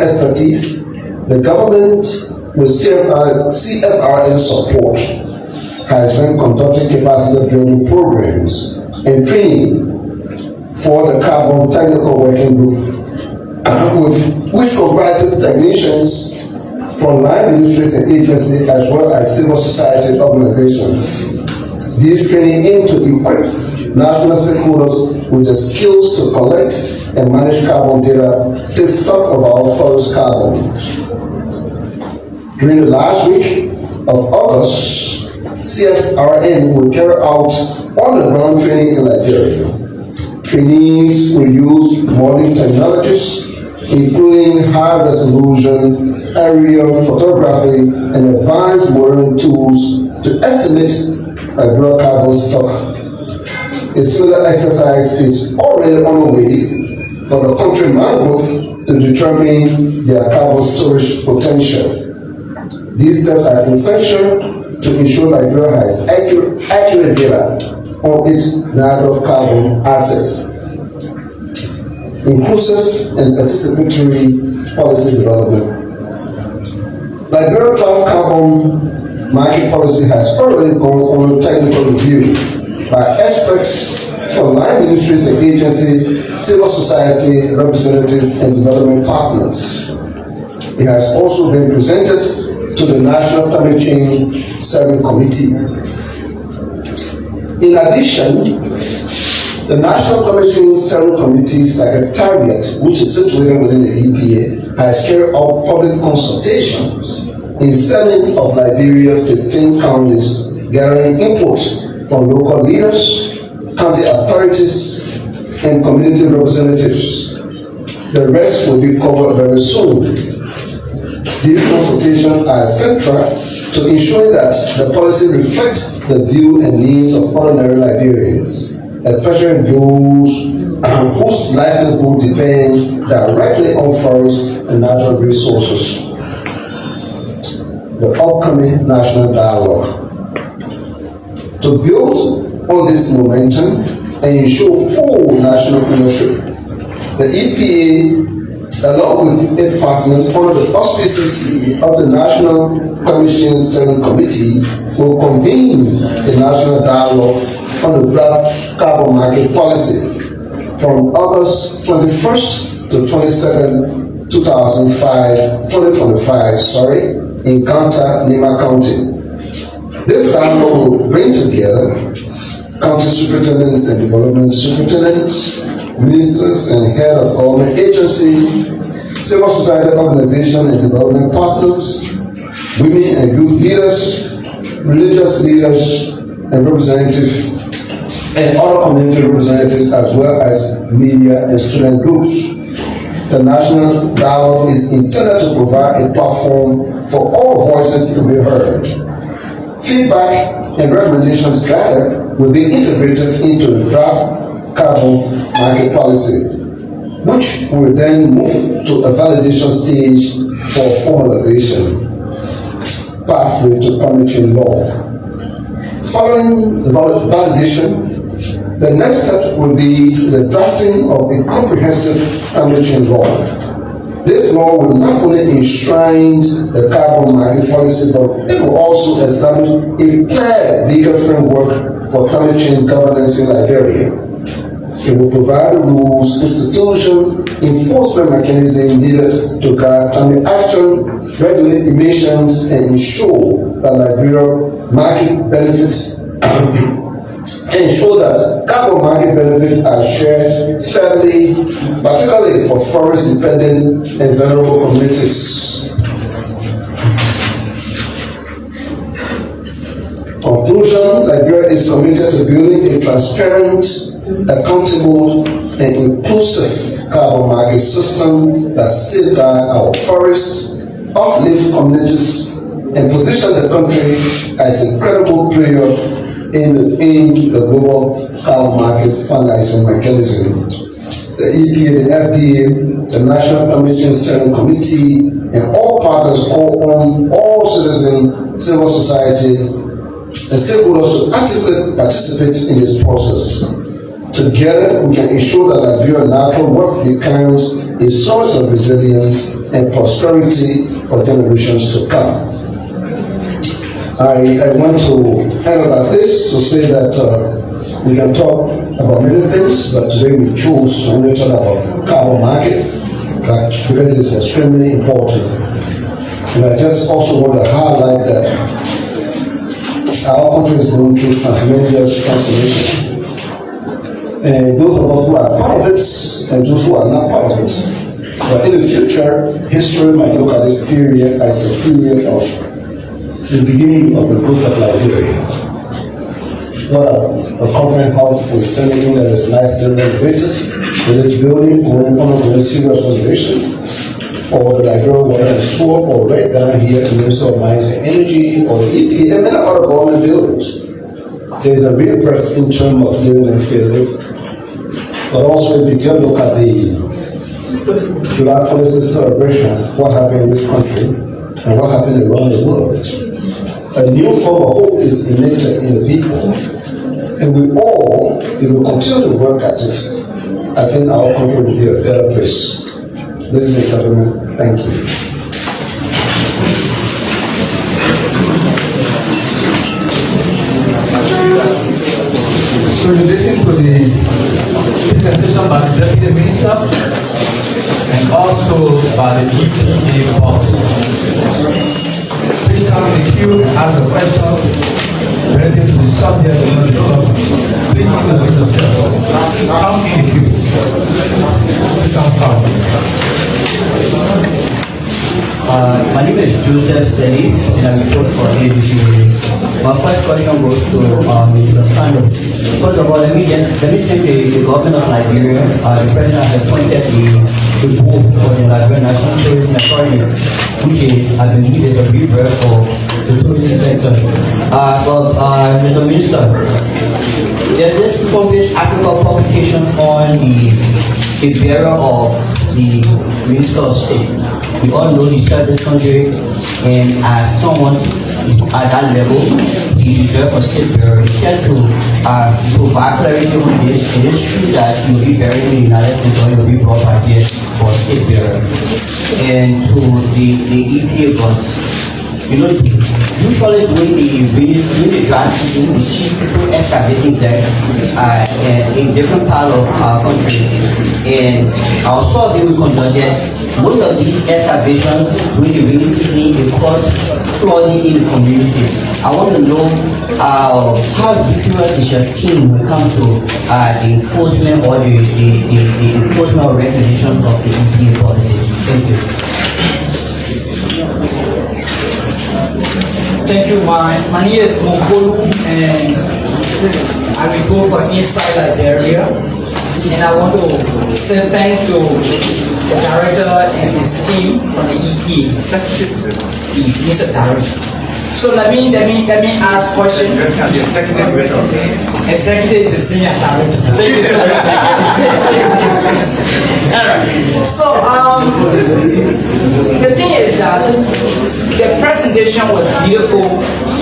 expertise, the government with CFRN support has been conducting capacity building programs and training for the carbon technical working group, which comprises technicians from land industries and agencies as well as civil society organizations. These training aim to equip national stakeholders with the skills to collect and manage carbon data, take stock of our forest carbon. During the last week of August, CFRN will carry out on-the-ground training in Liberia. Trainees will use modern technologies, including high-resolution aerial photography and advanced modeling tools to estimate Liberia carbon stock. A similar exercise is already on the way for the country mangrove to determine their carbon storage potential. These steps are essential to ensure Liberia has accurate data on its natural carbon assets. Inclusive and participatory policy development. Liberia draft carbon market policy has already gone on technical review by experts from land industries and agencies, civil society representatives, and development partners. It has also been presented to the National Climate Change Steering Committee. In addition, the National Climate Change Steering Committee Secretariat, which is situated within the EPA, has carried out public consultations in 7 of Liberia's 15 counties, gathering input from local leaders, county authorities, and community representatives. The rest will be covered very soon. These consultations are central to ensuring that the policy reflects the view and needs of ordinary Liberians, especially those whose livelihood depends directly on forests and natural resources. The upcoming national dialogue. To build on this momentum and ensure full national ownership, the EPA, along with its partners under the auspices of the National Climate Change Steering Committee, will convene a national dialogue on the draft carbon market policy from August 21st to 22nd, 2025, in Kanta, Nima County. This dialogue will bring together county superintendents and development superintendents, ministers and head of government agencies, civil society organizations and development partners, women and youth leaders, religious leaders and representatives, and other community representatives, as well as media and student groups. the national dialogue is intended to provide a platform for all voices to be heard. Feedback and recommendations gathered will be integrated into the draft carbon market policy, which will then move to a validation stage for formalization. Pathway to climate change law. Following the validation, the next step will be the drafting of a comprehensive climate change law. This law will not only enshrine the carbon market policy, but it will also establish a clear legal framework for climate change governance in Liberia. It will provide rules, institution, enforcement mechanism needed to guide climate action, regulate emissions, and ensure that Liberia market benefits ensure that carbon market benefits are shared fairly, particularly for forest-dependent and vulnerable communities. Conclusion: Liberia is committed to building a transparent, accountable, and inclusive carbon market system that safeguards our forests, uplift communities, and position the country as a credible player in the global carbon market financing mechanism. The EPA, the FDA, the National Climate Change Steering Committee, and all partners call on all citizens, civil society, and stakeholders to actively participate in this process. Together, we can ensure that Liberia's natural wealth becomes a source of resilience and prosperity for generations to come. I want to end about this to say that we can talk about many things, but today we chose to only talk about carbon market because it's extremely important. And I just also want to highlight that our country is going through tremendous transformation. And those of us who are part of it and those who are not part of it. But in the future, history might look at this period as a period of the beginning of the growth of Liberia. What a corporate house we're standing in that is nicely renovated, with this building going on with a serious renovation, or the Liberia Water and Sewer, or right down here in the Ministry of Mines and Energy, or the EPA, and many other government buildings. There's a real breadth in terms of giving them fair lift. But also, if you can look at the July 26th celebration, what happened in this country, and what happened around the world. A new form of hope is innate in the people, and we all, if we continue to work at it, I think our country will be a better place. Ladies and gentlemen, thank you. So you listen to the presentation by the Deputy Minister and also by the EPA boss. Please come in the queue and ask a question related to the subject of the discussion. Please introduce yourself. Come in the queue. Please come. My name is Joseph Seli, and I report for ABC. My first question goes to Mr. Sando. First of all, let me thank the government of Liberia. The president has appointed the board for the Liberian National Tourism Authority, which is, I believe, is a rebirth for the tourism sector. Mr. Minister, there's this focused Africa publication on the bearer of the Minister of State. We all know he served this country, and as someone at that level, he deserves a state bearer. He had to provide clarity on this. It is true that he will be buried in the United States, or he will be brought back here for a state bearer. And to the EPA boss, you know, usually during the dry season, we see people excavating decks in different parts of our country. And our survey we conducted, most of these excavations during the rainy season, it cause flooding in the communities. I want to know how rigorous is your team when it comes to the enforcement or the enforcement regulations of the EPA policy. Thank you. Thank you. My name is Mokolu, and I will go for Inside Liberia. and I want to say thanks to the director and his team from the EPA. Mr. Director. So let me ask question. Executive is a senior director. Thank you so much. All right. So the thing is that the presentation was beautiful,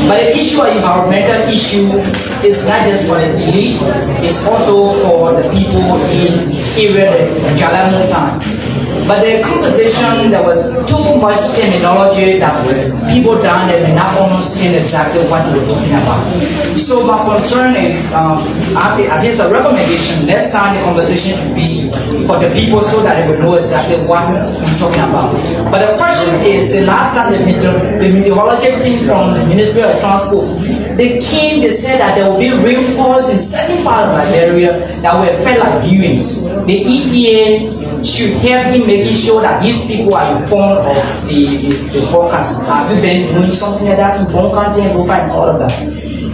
but the issue of environmental issue is not just for the elite, it's also for the people in area the Jalano time. But the conversation, there was too much terminology that people down there may not understand exactly what we're talking about. So my concern is, I think it's a recommendation, next time the conversation should be for the people so that they will know exactly what we're talking about. But the question is, the last time the meteorology team from the Ministry of Transport, they came, they said that there will be rainfalls in certain parts of Liberia that will affect like viewings. The EPA should help in making sure that these people are informed of the forecast. Have you been doing something like that, inform content, profile, and all of that?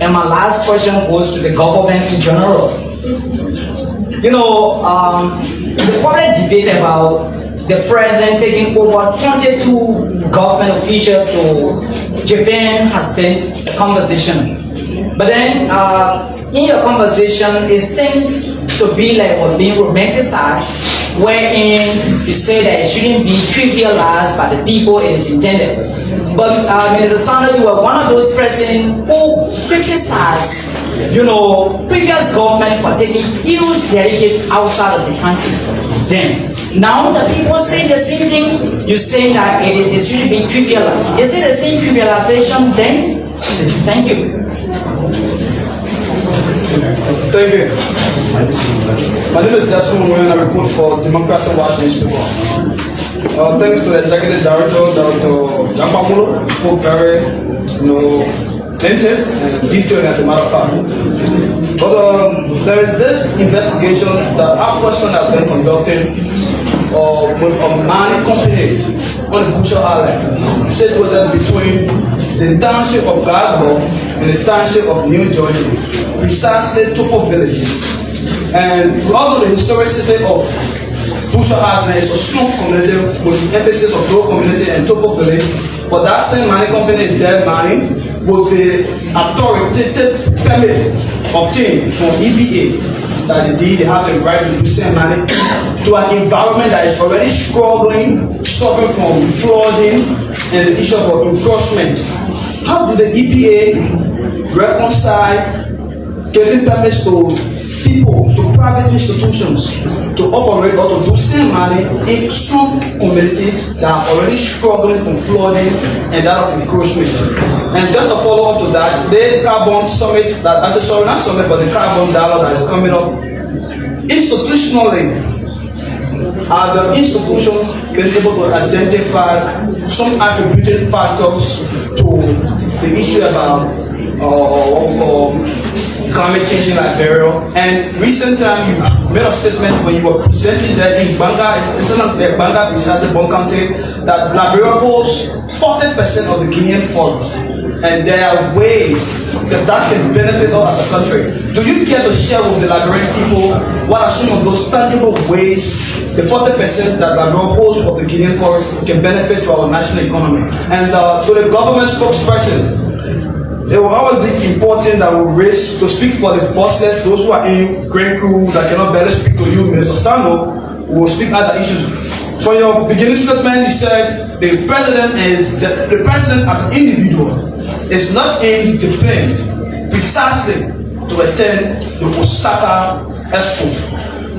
And my last question goes to the government in general. You know, the current debate about the president taking over 22 government officials to Japan has been a conversation. But then, in your conversation, it seems to be like we're being romanticized, wherein you say that it shouldn't be trivialized by the people it is intended. But Mr. Sanders, you were one of those persons who criticized, you know, previous government for taking huge delegates outside of the country. Then, now the people say the same thing. You say that it shouldn't be trivialized. Is it the same trivialization then? Thank you. Thank you. My name is Desmond Nguyen, I report for Democracy Watch newspaper. Thanks to the Executive Director, Dr.Yarkpawolo, who spoke very, plaintive and detailed as a matter of fact. But there is this investigation that our person has been conducted with a mining company on the Bushel Island, situated between the township of Garbo and the township of New Jersey, precisely Topo Village. And also the historicity of Bushel Island is a strong community with emphasis of low community and Topo Village. But that same mining company is there mining with the authoritative permit obtained from EPA that indeed they have the right to do same mining to an environment that is already struggling, suffering from flooding and the issue of encroachment. How do the EPA reconcile giving permits to people, to private institutions, to operate or to do same money in some communities that are already struggling from flooding and that of encroachment? And just a follow up to that, the carbon summit, not summit, but the carbon dialogue that is coming up, institutionally, are the institution been able to identify some attributed factors to the issue about what we call climate change in Liberia? And recent time you made a statement when you were presenting that in Banga, it's not Banga beside the Bon County, that Liberia holds 40% of the Guinean forest. And there are ways that can benefit us as a country. Do you care to share with the Liberian people what are some of those tangible ways the 40% that Liberia holds of the Guinean forest can benefit to our national economy? And to the government spokesperson, it will always be important that we raise to speak for the voiceless, those who are in Grand Crew that cannot barely speak to you, Minister Sando, who will speak other issues. For your beginning statement, you said the president as an individual is not in Japan precisely to attend the Osaka Expo.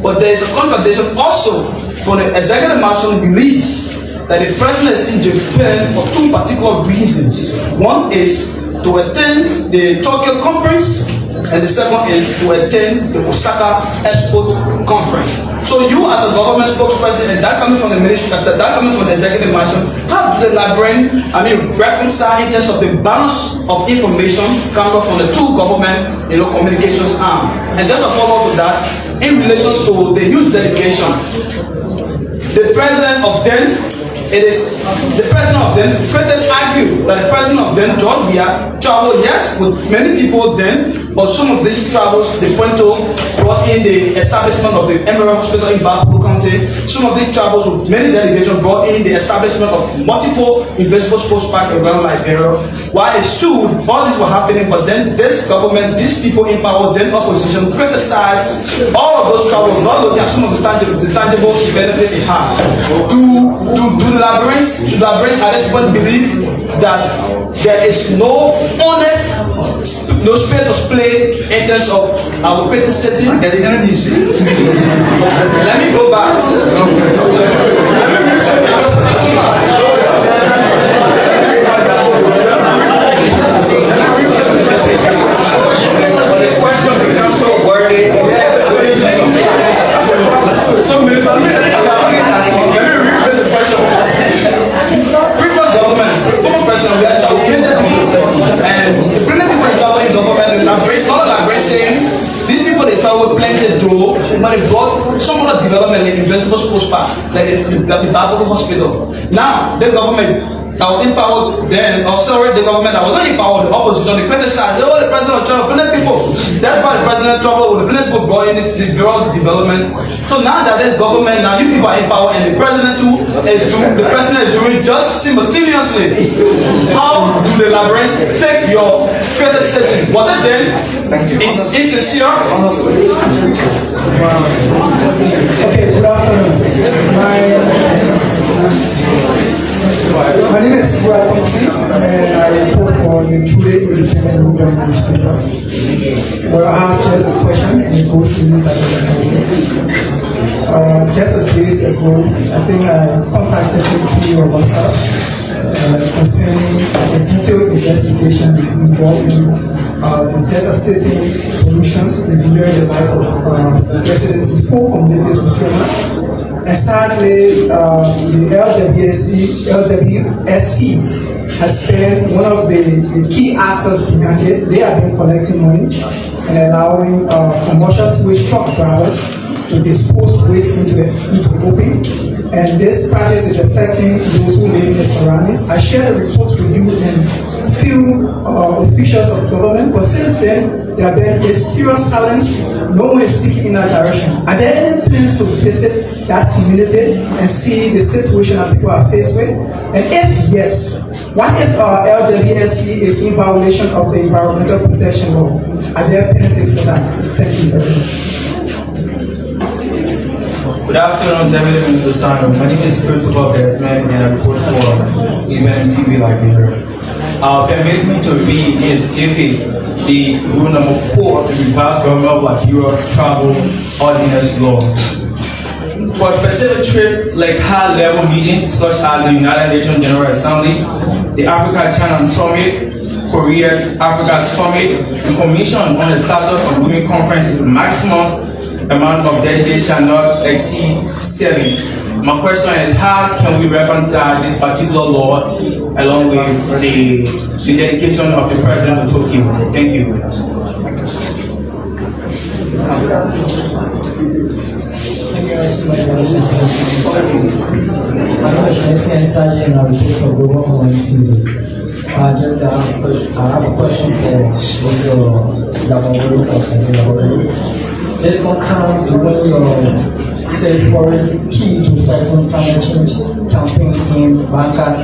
But there is a contradiction also for the executive marshal believes that the president is in Japan for two particular reasons. One is to attend the Tokyo conference, and the second is to attend the Osaka Expo conference. So you as a government spokesperson, and that coming from the ministry, that coming from the executive marshal, how do the Liberian, reconcile in terms of the balance of information coming from the two government, communications arm? And just a follow up to that, in relation to the youth delegation, the president of then, critics argue that the president of then, George Weah, traveled, yes, with many people then, But some of these travels, they point to brought in the establishment of the MRI hospital in Baku County. Some of these travels with many delegations brought in the establishment of multiple invisible sports parks around Liberia. While it's true, all these were happening, but then this government, these people in power, then opposition, criticized all of those travels, not looking at some of the tangible benefit it had. Do the Liberians, should Liberians at this point believe that there is no honest, no space to play in terms of our criticism? Let me go back. But it brought some other development like investable sports park, like the Baku Hospital. Now, the government that was in power then, or sorry, the government that was not in power, the opposition, they criticized, oh, the president of trouble, plenty people. That's why the president of trouble, the plenty people brought in this various developments. So now that there's government, now you people are in power, and the president too is doing, the president is doing just simultaneously. How do the Liberians take your criticism? Was it then? It's insincere? Okay, good afternoon. My name is TrueLiberia, and I report for the TrueLiberia newspaper. Well, I have just a question, and it goes to you. Just a few days ago, I think I contacted you through your WhatsApp concerning a detailed investigation involving the devastating pollutions endangering the life of residents in 4 communities in Kenya. And sadly, the LWSC has been one of the key actors behind it. They have been collecting money and allowing commercial sewage truck drivers to dispose waste into open. And this practice is affecting those who live in the surroundings. I shared the reports with you and few officials of government, but since then, there have been a serious silence. No one is speaking in that direction. Are there any plans to visit that community and see the situation that people are faced with? And if yes, what if LWSC is in violation of the environmental protection law? Are there penalties for that? Thank you very much. Good afternoon, everyone in the sun. My name is Christopher Desmond, and I report for Event TV Liberia. Permit me to read in jiffy the rule number 4 of the revised Government of Liberia Travel Ordinance Law. For a specific trip like high-level meetings such as the United Nations General Assembly, the Africa-China Summit, Korea-Africa Summit, the Commission on the Status of Women Conference is the maximum amount of delegates shall not exceed 7. My question is, how can we reconcile this particular law along with the dedication of the President of Tokyo? Thank you. I have a question for Mr. Yarkpawolo. This concern when you say forest key to fighting climate change campaign in MICAT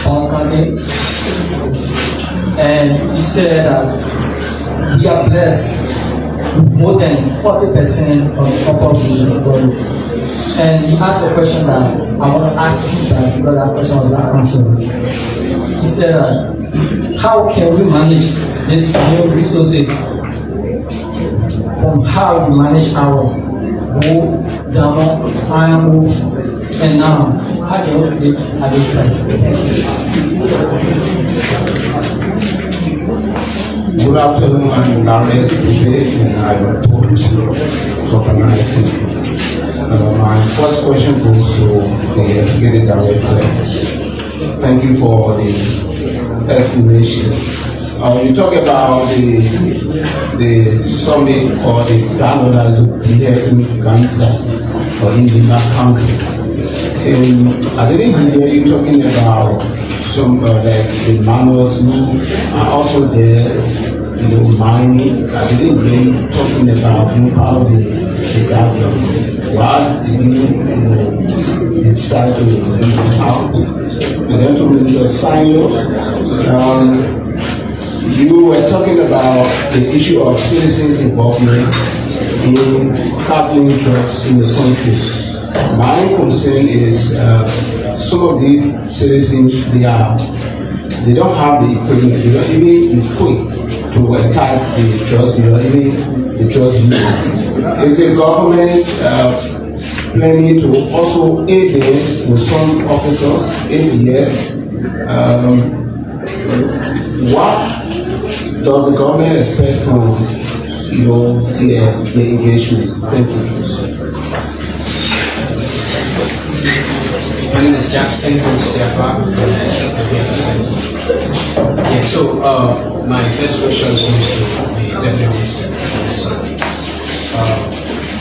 County, and you said that we are blessed with more than 40% of the population forest. And he asked a question that I want to ask you that because that question was not answered. He said how can we manage these new resources from how we manage our wood, diamond, iron ore, and now how do we do this at this time? Good afternoon, I'm Larry today, and I will talk to organizing. My first question goes to the Executive Director. Thank you for the explanation. You talk about the summit or the dialogue that is here in Uganda or in the country. And I didn't hear you talking about some like the manuals who are also there, mining. I didn't really talking about being part of the government. Why did you decide to leave out? And then to Mr. Sino, you were talking about the issue of citizens' involvement in tackling drugs in the country. My concern is some of these citizens, they don't have the equipment, they don't even equipped to attack the drugs, they don't even the drug use. Is the government planning to also aid them with some officers? If yes, what does the government expect from the engagement? Thank you. My name is Jackson from Siafa. Yeah, so my first question is going to the Deputy Minister.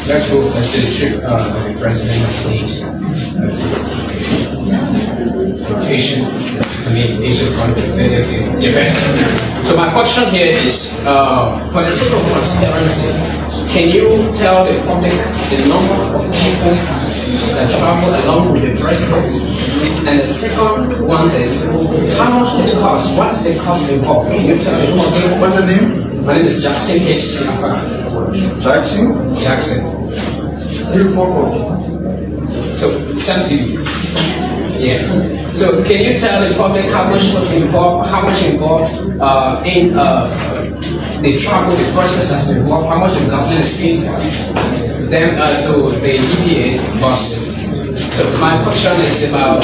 Let's go first to the trip the President has made to Asian countries, that is in Japan. So my question here is, for the sake of transparency, can you tell the public the number of people that travel along with the president? And the second one is, how much it costs? What is the cost involved? Can you tell the public? What's the name? My name is Jackson H. Jackson? Jackson. So, Santi. Yeah. So, can you tell the public how much was involved? How much involved in the travel, the process that's involved? How much the government is paying for? Then to the EPA bus. So, my question is about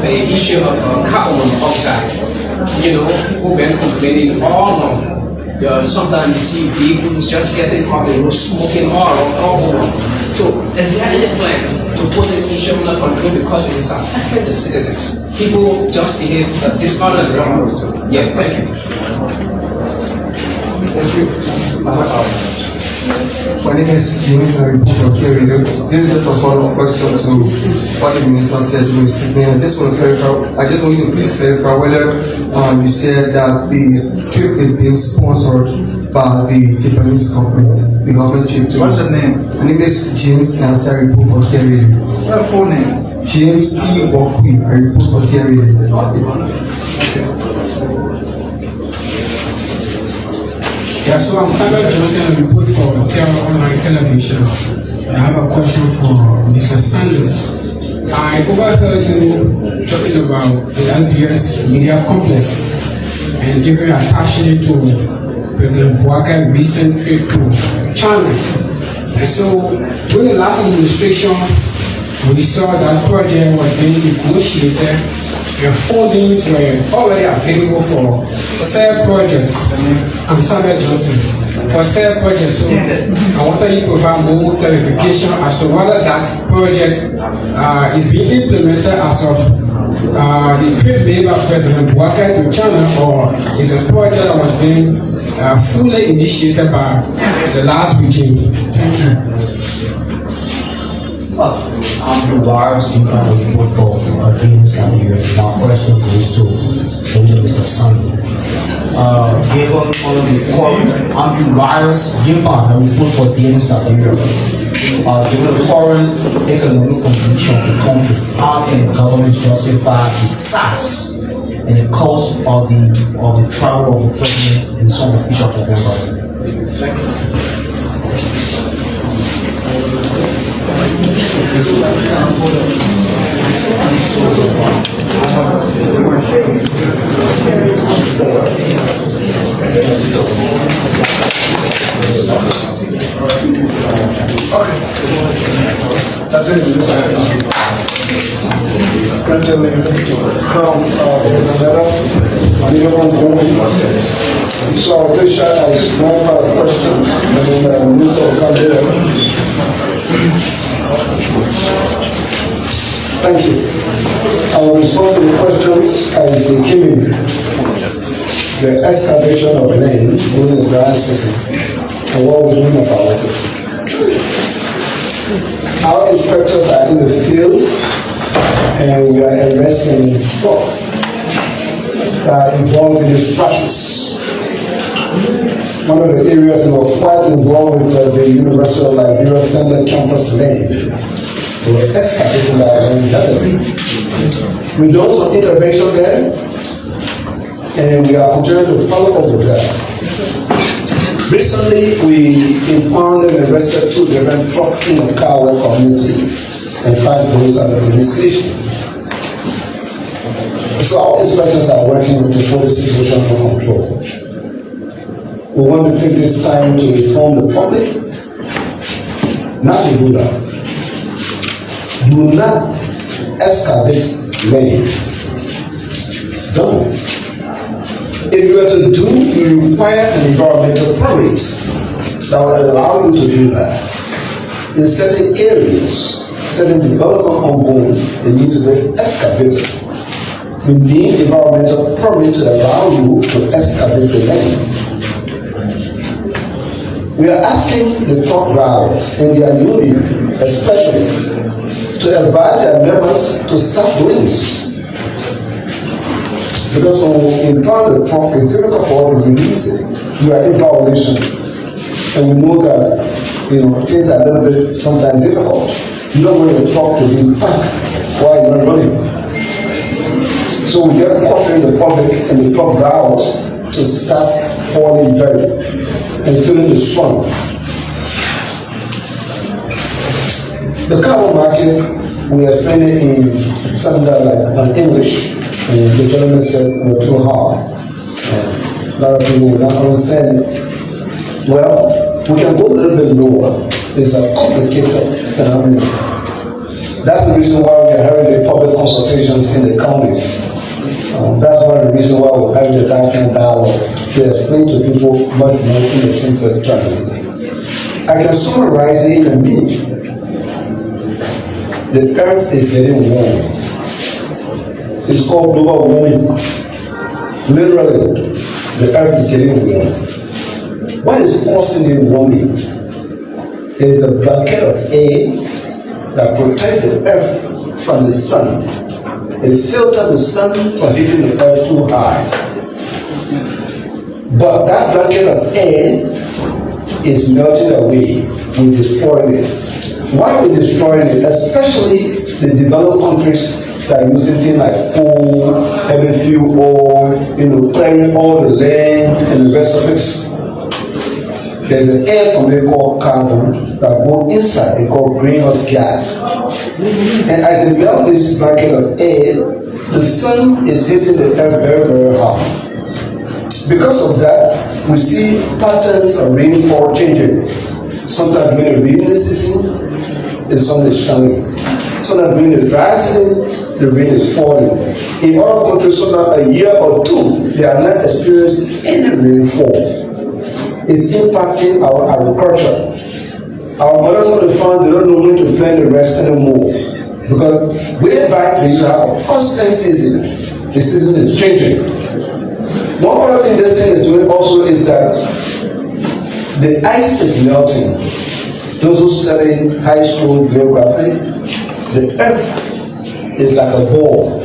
the issue of carbon monoxide. You know, people been complaining all along. Sometimes you see vehicles just getting off the road, smoking all over. So, is there any plan to put this issue under control because it is affecting the citizens? People just behave dishonorably. Yeah, thank you. Thank you. My name is James and I report from TrueLiberia. This is just a follow-up question to what the minister said during his statement. I just want you to please clarify whether you said that this trip is being sponsored by the Japanese government, the government trip to... What's the name? My name is James and I report for TrueLiberia. What's your full name? James T. Wakwi, I report for TrueLiberia. Yeah, so I'm Samuel Johnson, I report for online television. I have a question for Mr. Sandler. I overheard you talking about the LPS media complex and giving attention to President Buhari's recent trip to China. And so, during the last administration, we saw that project was being negotiated and fundings were already available for said projects. I'm Samuel Johnson. For said projects, so I wanted you to provide more clarification as to whether that project is being implemented as of the trip made by President Buhari to China, or is a project that was being fully initiated by the last regime. Thank you. I'm the virus in front of the report for TrueLiberia. My question goes to Mr. Sunny. Given all of the current antivirus impact and report for TrueLiberia, given the current economic condition of the country, how can the government justify the size and the cost of the travel of the president and some officials of the government? Thank you. So this shot is one part of the question, and then Minister will come here. Thank you. I will respond to the questions as they came in. The excavation of land during the dry season and what we mean about it. Our inspectors are in the field and we are arresting folk that are involved in this practice. one of the areas we were quite involved with the University of Liberia Thunder Campus Lane. We were excavating that land heavily. We done some intervention there, and we are continuing to follow up with that. Recently, we impounded and arrested 2 different trucks in the Kawa community and 5 those at the police station. So our inspectors are working to put the situation under control. We want to take this time to inform the public not to do that. Do not excavate land. Don't. If you are to do, you require an environmental permit that will allow you to do that. In certain areas, certain development ongoing, they need to be excavated. You need environmental permit to allow you to excavate the land. We are asking the truck drivers and their union, especially, to advise their members to stop doing this. Because when we impound the truck, it's difficult for us to release it. You are in violation. And we know that, things are a little bit sometimes difficult. You don't want your truck to be parked while you're not running. So we get cautioning the public and the truck drivers to stop falling buried and feeling the sun. The carbon market, we explained it in standard like English, and the gentleman said we're too hard. And a lot of people will not understand it. Well, we can go a little bit lower. It's a complicated phenomenon. That's the reason why we are having the public consultations in the counties. That's one of the reasons why we're having the dialogue to explain to people much more in the simplest terms. I can summarize it in a minute. The earth is getting warm. It's called global warming. Literally, the earth is getting warm. What is causing the warming? There is a blanket of air that protects the earth from the sun. It filters the sun from hitting the earth too high. But that blanket of air is melting away. We're destroying it. Why are we destroying it? Especially the developed countries that are using things like coal, heavy fuel oil, clearing all the land and the rest of it. There's an air from it called carbon that goes inside. It's called greenhouse gas. And as it melts this blanket of air, the sun is hitting the earth very, very hard. Because of that, we see patterns of rainfall changing. Sometimes during the rainy season, the sun is shining. Sometimes during the dry season, the rain is falling. In other countries, sometimes a year or two, they are not experiencing any rainfall. It's impacting our agriculture. Our mothers on the farm, they don't know when to plant the rest anymore. Because way back, we used to have a constant season. The season is changing. One other thing this thing is doing also is that the ice is melting. Those who study high school geography, the earth is like a ball.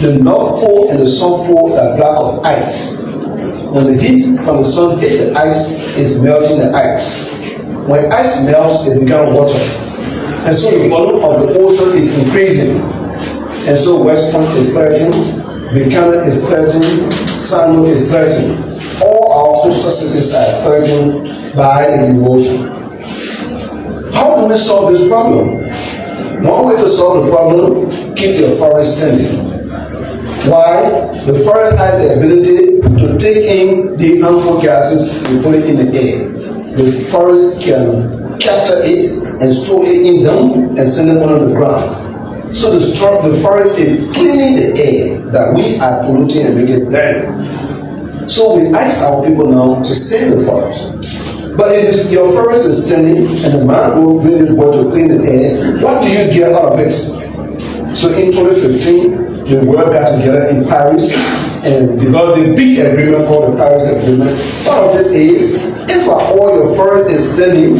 The North Pole and the South Pole are black of ice. When the heat from the sun hits the ice, it's melting the ice. When ice melts, it becomes water. And so the volume of the ocean is increasing. And so West Point is threatening, Buchanan is threatening, Sano is threatening. All our coastal cities are threatened by the erosion. How do we solve this problem? One way to solve the problem, keep your forest standing. Why? The forest has the ability to take in the harmful gases and put it in the air. The forest can capture it and store it in them and send it on the ground. So the forest is cleaning the air that we are polluting and making it dirty. So we ask our people now to stay in the forest. But if your forest is standing and the man will bring his boy to clean the air, what do you get out of it? So in 2015, the world got together in Paris and developed a big agreement called the Paris Agreement. Part of it is, if all your forest is standing,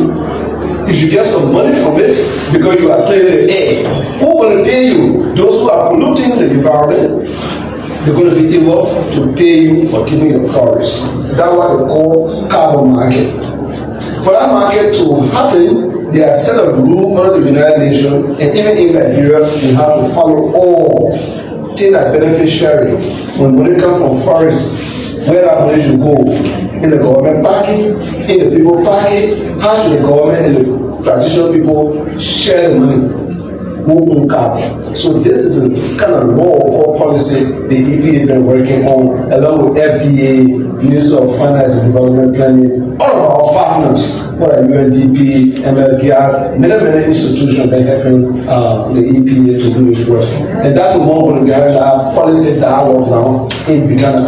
you should get some money from it because you are cleaning the air. Who will pay you? Those who are polluting the environment. they're going to be able to pay you for keeping your forest. That's what they call carbon market. For that market to happen, there are a set of rules under the United Nations, and even in Liberia, you have to follow all things like benefit sharing. When money comes from forests, where that money should go, in the government pocket, in the people pocket, how should the government and the traditional people share the money? Who own carbon? So this is the kind of law or policy the EPA has been working on, along with FDA, Ministry of Finance and Development Planning, all of our partners, what are UNDP, MICAT, many institutions that helping the EPA to do this work. And that's the one we're going to have policy dialogue now in Ghana.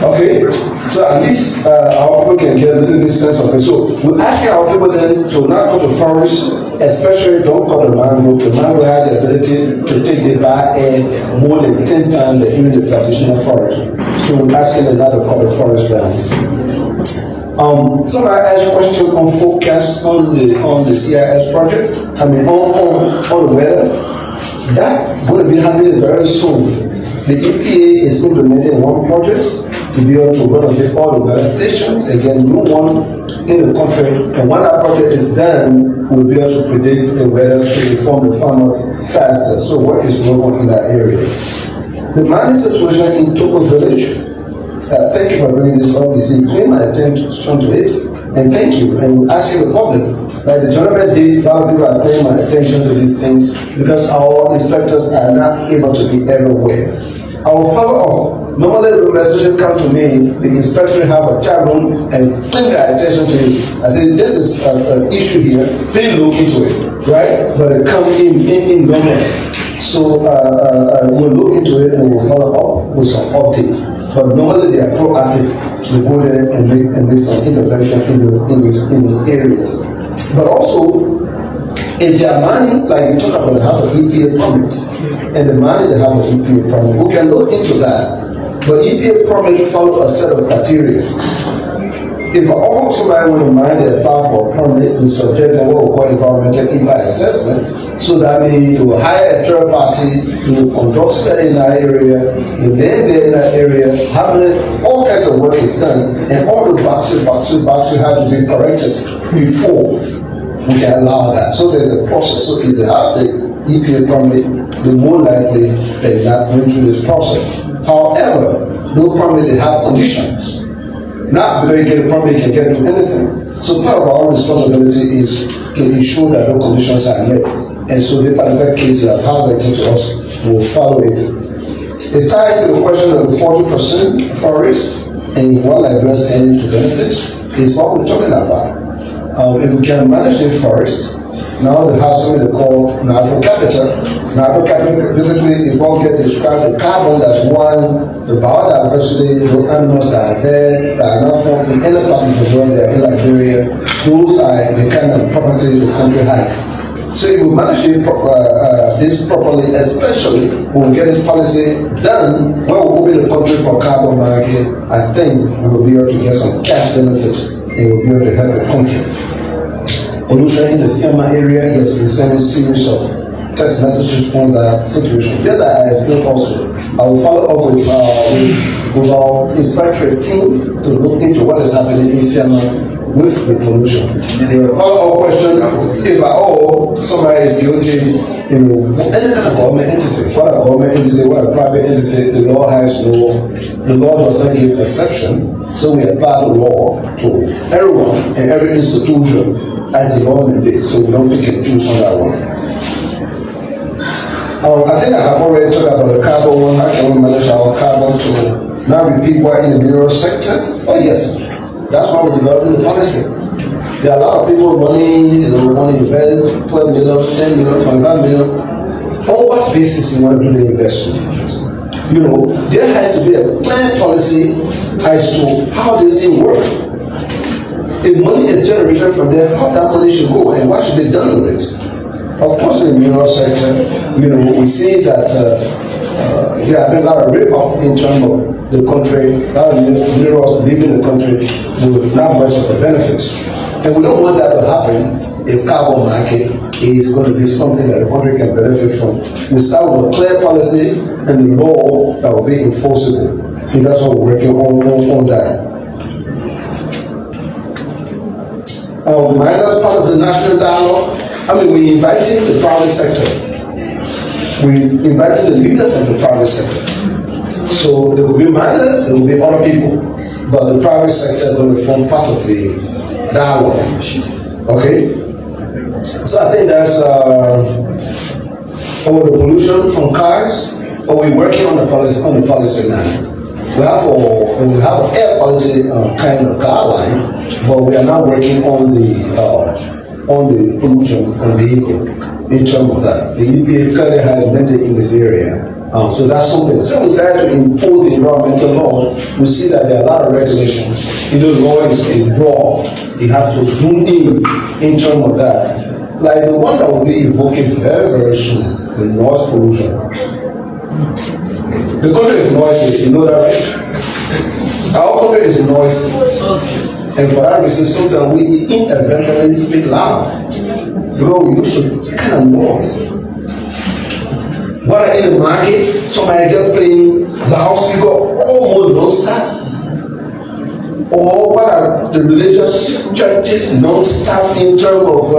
Okay, so at least our people can get a little bit sense of it. So we're asking our people then to not cut the forest, especially don't cut the mangrove. The mangrove has the ability to take the back end more than 10 times than even the traditional forest. So we're asking them not to cut the forest down. Somebody asked a question on forecast on the CIS project. I mean on the weather. That will be happening very soon. The EPA is implementing one project to be able to renovate all the weather stations, again, new one in the country. And when that project is done, we'll be able to predict the weather to inform the farmers faster. So work is going on in that area. The mining situation in Toko Village, thank you for bringing this up. You see, claim my attention to it, and thank you. And we're asking the public, like the tournament days, a lot of people are paying my attention to these things because our inspectors are not able to be everywhere. I will follow up. Normally, when the resident come to me, the inspector will have a chat room and bring their attention to it. I say, this is an issue here, please look into it, right? But it comes in normally. So we'll look into it and we'll follow up with some update. But normally they are proactive. We go there and make some intervention in those areas. But also, if they are money, like you talk about, they have an EPA permit, and the money they have an EPA permit, we can look into that. But EPA permit follow a set of criteria. If all somebody want to mine, they apply for a permit, we subject them what we call environmental impact assessment. So that means you will hire a third party, you will conduct study in that area, you live there in that area, all kinds of work is done, and all the boxes have to be corrected before we can allow that. So there's a process. So if they have the EPA permit, the more likely they're not going through this process. However, no permit, they have conditions. Not because you get a permit, you can get into anything. So part of our responsibility is to ensure that no conditions are met. And so the particular case you have highlighted to us, we'll follow it. It ties to the question of the 40% forest and what Liberians tend to benefit is what we're talking about. If we can manage the forest, now they have something they call natural capital. Natural capital basically is what gets described the carbon that's one, the biodiversity, the animals that are there, that are not found in any part of the world, they are in Liberia. Those are the kind of property the country has. So if we manage this properly, especially when we get this policy done, when we open the country for carbon market, I think we will be able to get some cash benefits and we'll be able to help the country. Pollution in the FEMA area, yes, we send a series of text messages on that situation. The other I explained also, I will follow up with our inspectorate team to look into what is happening in FEMA with the pollution. And they will follow up question, if at all somebody is guilty, any kind of government entity, what a government entity, what a private entity, the law does not give exception, so we apply the law to everyone and every institution as the government is, so we don't pick and choose on that one. I think I have already talked about the carbon one. How can we manage our carbon to not repeat what in the mineral sector? Oh yes, that's why we're developing the policy. There are a lot of people running, want to invest 12 million, 10 million, 25 million. On what basis you want to do the investment? There has to be a clear policy as to how this thing works. If money is generated from there, how that money should go and what should be done with it? Of course, in the mineral sector, we see that there have been a lot of rip-off in terms of the country, a lot of minerals leaving the country with not much of the benefits. And we don't want that to happen if carbon market is going to be something that the country can benefit from. We start with a clear policy and the law that will be enforceable. And that's what we're working on that. As part of the national dialogue, we invited the private sector. We invited the leaders of the private sector. So there will be minors, there will be other people, but the private sector is going to form part of the dialogue. Okay? So I think that's over the pollution from cars. We're working on the policy now. We have an air quality kind of guideline, but we are now working on the pollution from vehicle in terms of that. The EPA currently has a mandate in this area. So that's something. So we start to impose the environmental laws. We see that there are a lot of regulations. The law is a law. You have to zoom in terms of that. Like the one that will be evoking very, very soon, the noise pollution. The country is noisy, you know that, right? Our country is noisy. And for that reason, sometimes we inadvertently speak loud. Because we use a kind of noise. Whether in the market, somebody just playing loudspeaker almost non-stop. Or whether the religious churches non-stop in terms of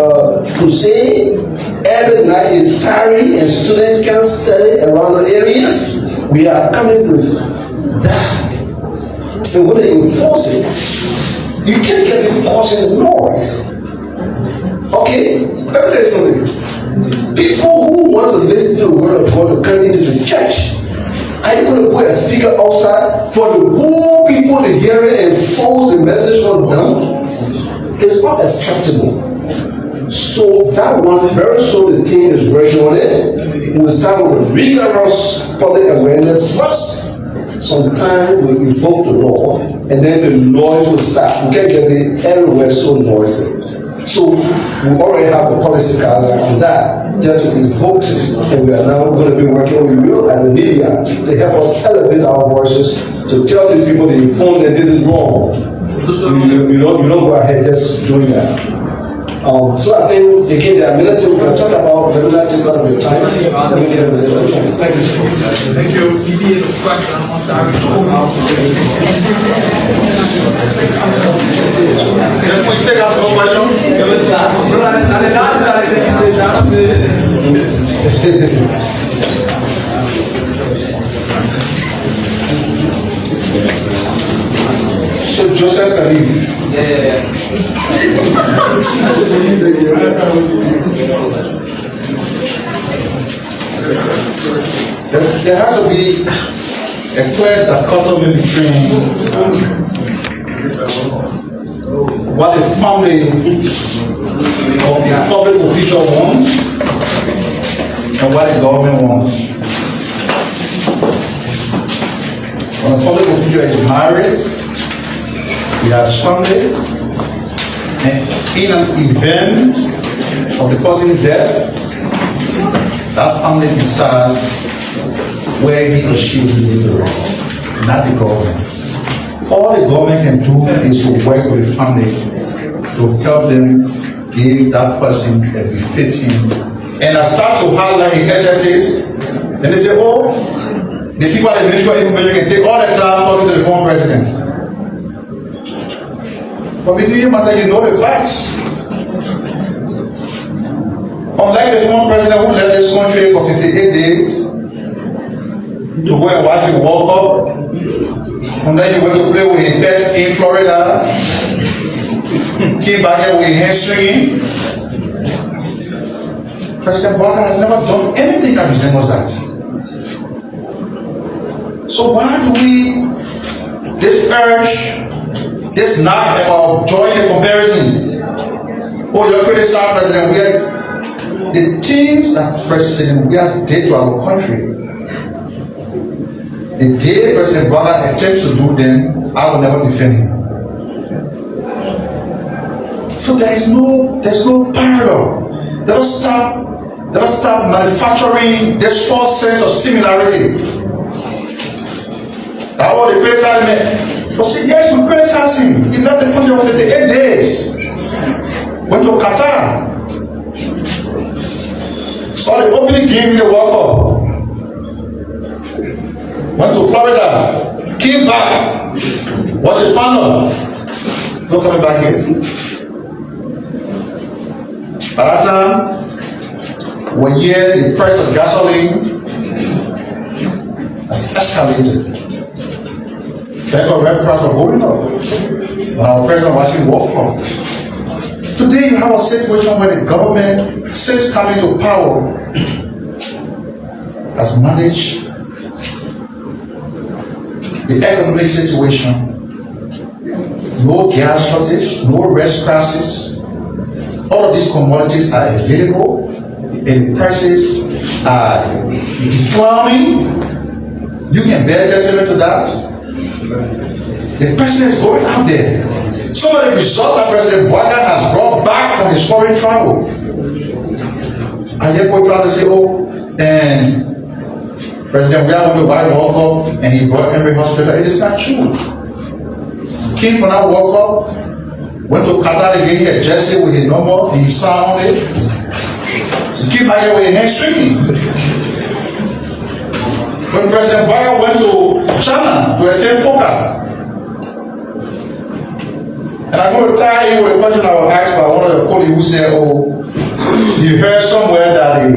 crusade. Every night is tiring and students can't study around the areas. We are coming with that. And when they enforce it, you can't get people causing noise. Okay? Let me tell you something. People who want to listen to the word of God to come into the church, are you going to put a speaker outside for the whole people to hear it and force the message on them? It's not acceptable. So that one, very soon the team is working on it. We'll start with a rigorous public awareness first. Sometimes we invoke the law, and then the noise will stop. We can't get it everywhere so noisy. So we already have a policy guideline on that, just to invoke it, and we are now going to be working with you and the media to help us elevate our voices, to tell these people, to inform that this is wrong. You don't go ahead just doing that. So I think, again, there are many things we're going to talk about, but we're not taking out of your time. Thank you. Thank you. Yes, please take us one question. So Joseph Salif. There has to be a clear dichotomy between what the family of the public official wants and what the government wants. When a public official is married, he has family, and in an event of the person's death, that family decides where he or she will leave the rest, not the government. All the government can do is to work with the family to help them give that person a befitting. And I start to highlight the SSAs, and they say, oh, the people at the Ministry of Information can take all the time talking to the former president. But we do you must say you know the facts. Unlike the former president who left this country for 58 days to go and watch the World Cup, and then he went to play with his pet in Florida, came back here with his hamstring. President Bola has never done anything that resembles that. So why do we this urge? This not about joy and comparison. Oh, you're criticizing President. We are the things that President we have did to our country. The day President Bola attempts to do them, I will never defend him. So there's no parallel. Let us stop manufacturing this false sense of similarity. That's what the criticize me. But see, yes, we criticize him. He left the country for 58 days. Went to Qatar. Saw the opening game in the World Cup. Went to Florida, came back, watched the final. No coming back here. By that time, 1 year, the price of gasoline has escalated. Thank God, red price are going up. When our president was actually walk from. Today, you have a situation where the government, since coming to power, has managed the economic situation. No gas shortage, no rest crisis. All of these commodities are available and the prices are declining. You can bear testament to that. The president is going out there. Some of the results that President Biden has brought back from his foreign travel. And yet we're trying to say, oh, and President William went to White World Cup and he brought Emory Hospital. It is not true. Came from that World Cup, went to Qatar again, he had jersey with his number, he signed on it. So came back here with his hand streaming. When President Biden went to China to attend FOCA, and I'm going to tie you with a question I was asked by one of the colleagues who said, oh, you heard somewhere that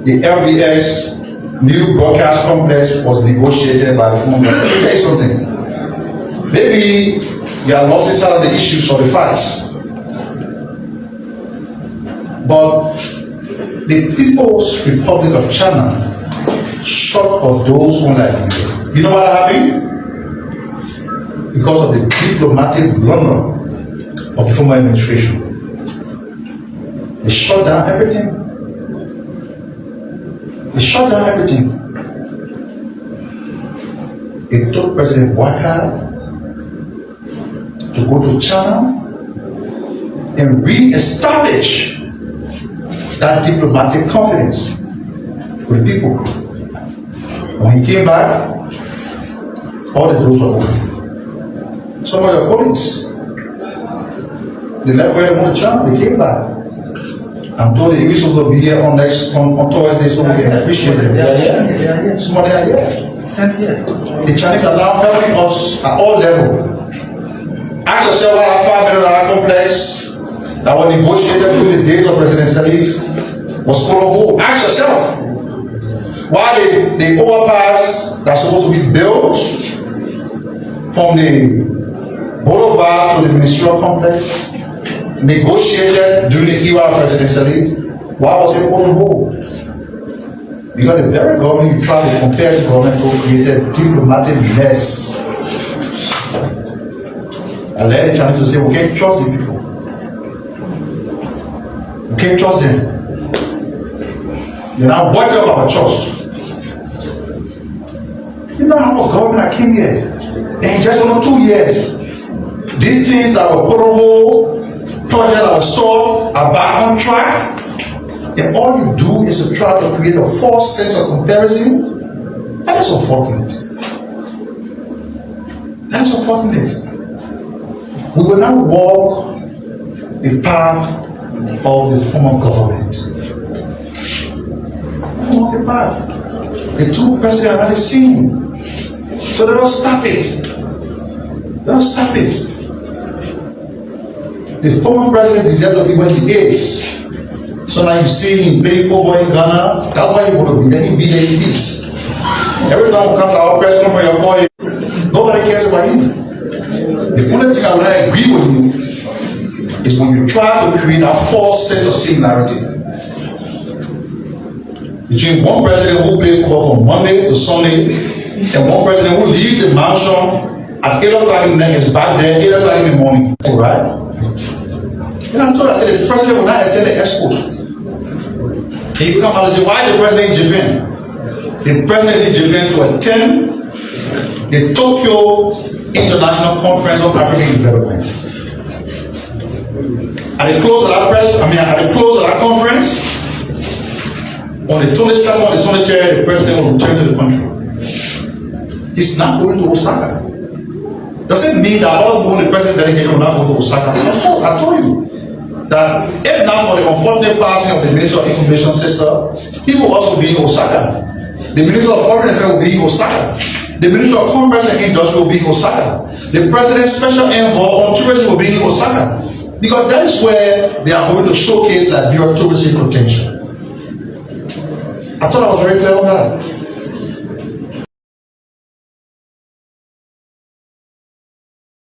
the LBS new broadcast complex was negotiated by the former government. Let me tell you something. Maybe you are lost inside of the issues or the facts. But the People's Republic of China, short of those who like you, you know what happened? Because of the diplomatic blunder of the former administration. They shut down everything. They shut down everything. It took President Ouattara to go to China and re-establish that diplomatic confidence with the people. When he came back, all the doors were open. Some of your colleagues, they left where they wanted to China, they came back. I'm told the English will be here on Thursday, so we can appreciate it. Somebody are here. The Chinese are now helping us at all levels. Ask yourself why our $5 million complex that was negotiated during the days of President Salif was put on hold. Ask yourself why the overpass that's supposed to be built from the boulevard to the ministerial complex, negotiated during the era of President Salif, why was it put on hold? Because the very government you try to compare the government to created diplomatic mess. I let the Chinese to say, we can't trust the people. We can't trust them. They're now working up our trust. You know how a government that came here, in just 1 or 2 years, these things that were put on hold, projects that were stopped, are back on track. And all you do is to try to create a false sense of comparison. That is unfortunate. That's unfortunate. We will now walk the path of the former government. We will walk the path. The two presidents are already seen. So let us stop it. Let us stop it. The former president deserves to be where he is. So now you see him playing football in Ghana, that's why he want to be there, he be there in peace. Every time we come to our press conference, your boy, nobody cares about him. The only thing I would agree with you is when you try to create a false sense of similarity between one president who plays football from Monday to Sunday and one president who leaves the mansion at 8 o'clock in the night, is back there 8 o'clock in the morning. Alright? And I'm told, I said the president will not attend the expo. He come out and say, why is the president in Japan? The president is in Japan to attend the Tokyo International Conference on African Development. At the close of that at the close of that conference, on the 22nd or the 23rd, the president will return to the country. He's not going to Osaka. Doesn't mean that all the president delegated will not go to Osaka. I told you. that if not for the unfortunate passing of the Minister of Information System, he will also be in Osaka. The Minister of Foreign Affairs will be in Osaka. The Minister of Commerce and Industry will be in Osaka. The President's Special Envoy on Tourism will be in Osaka. Because that is where they are going to showcase Liberia tourism potential. I thought I was very clear on that.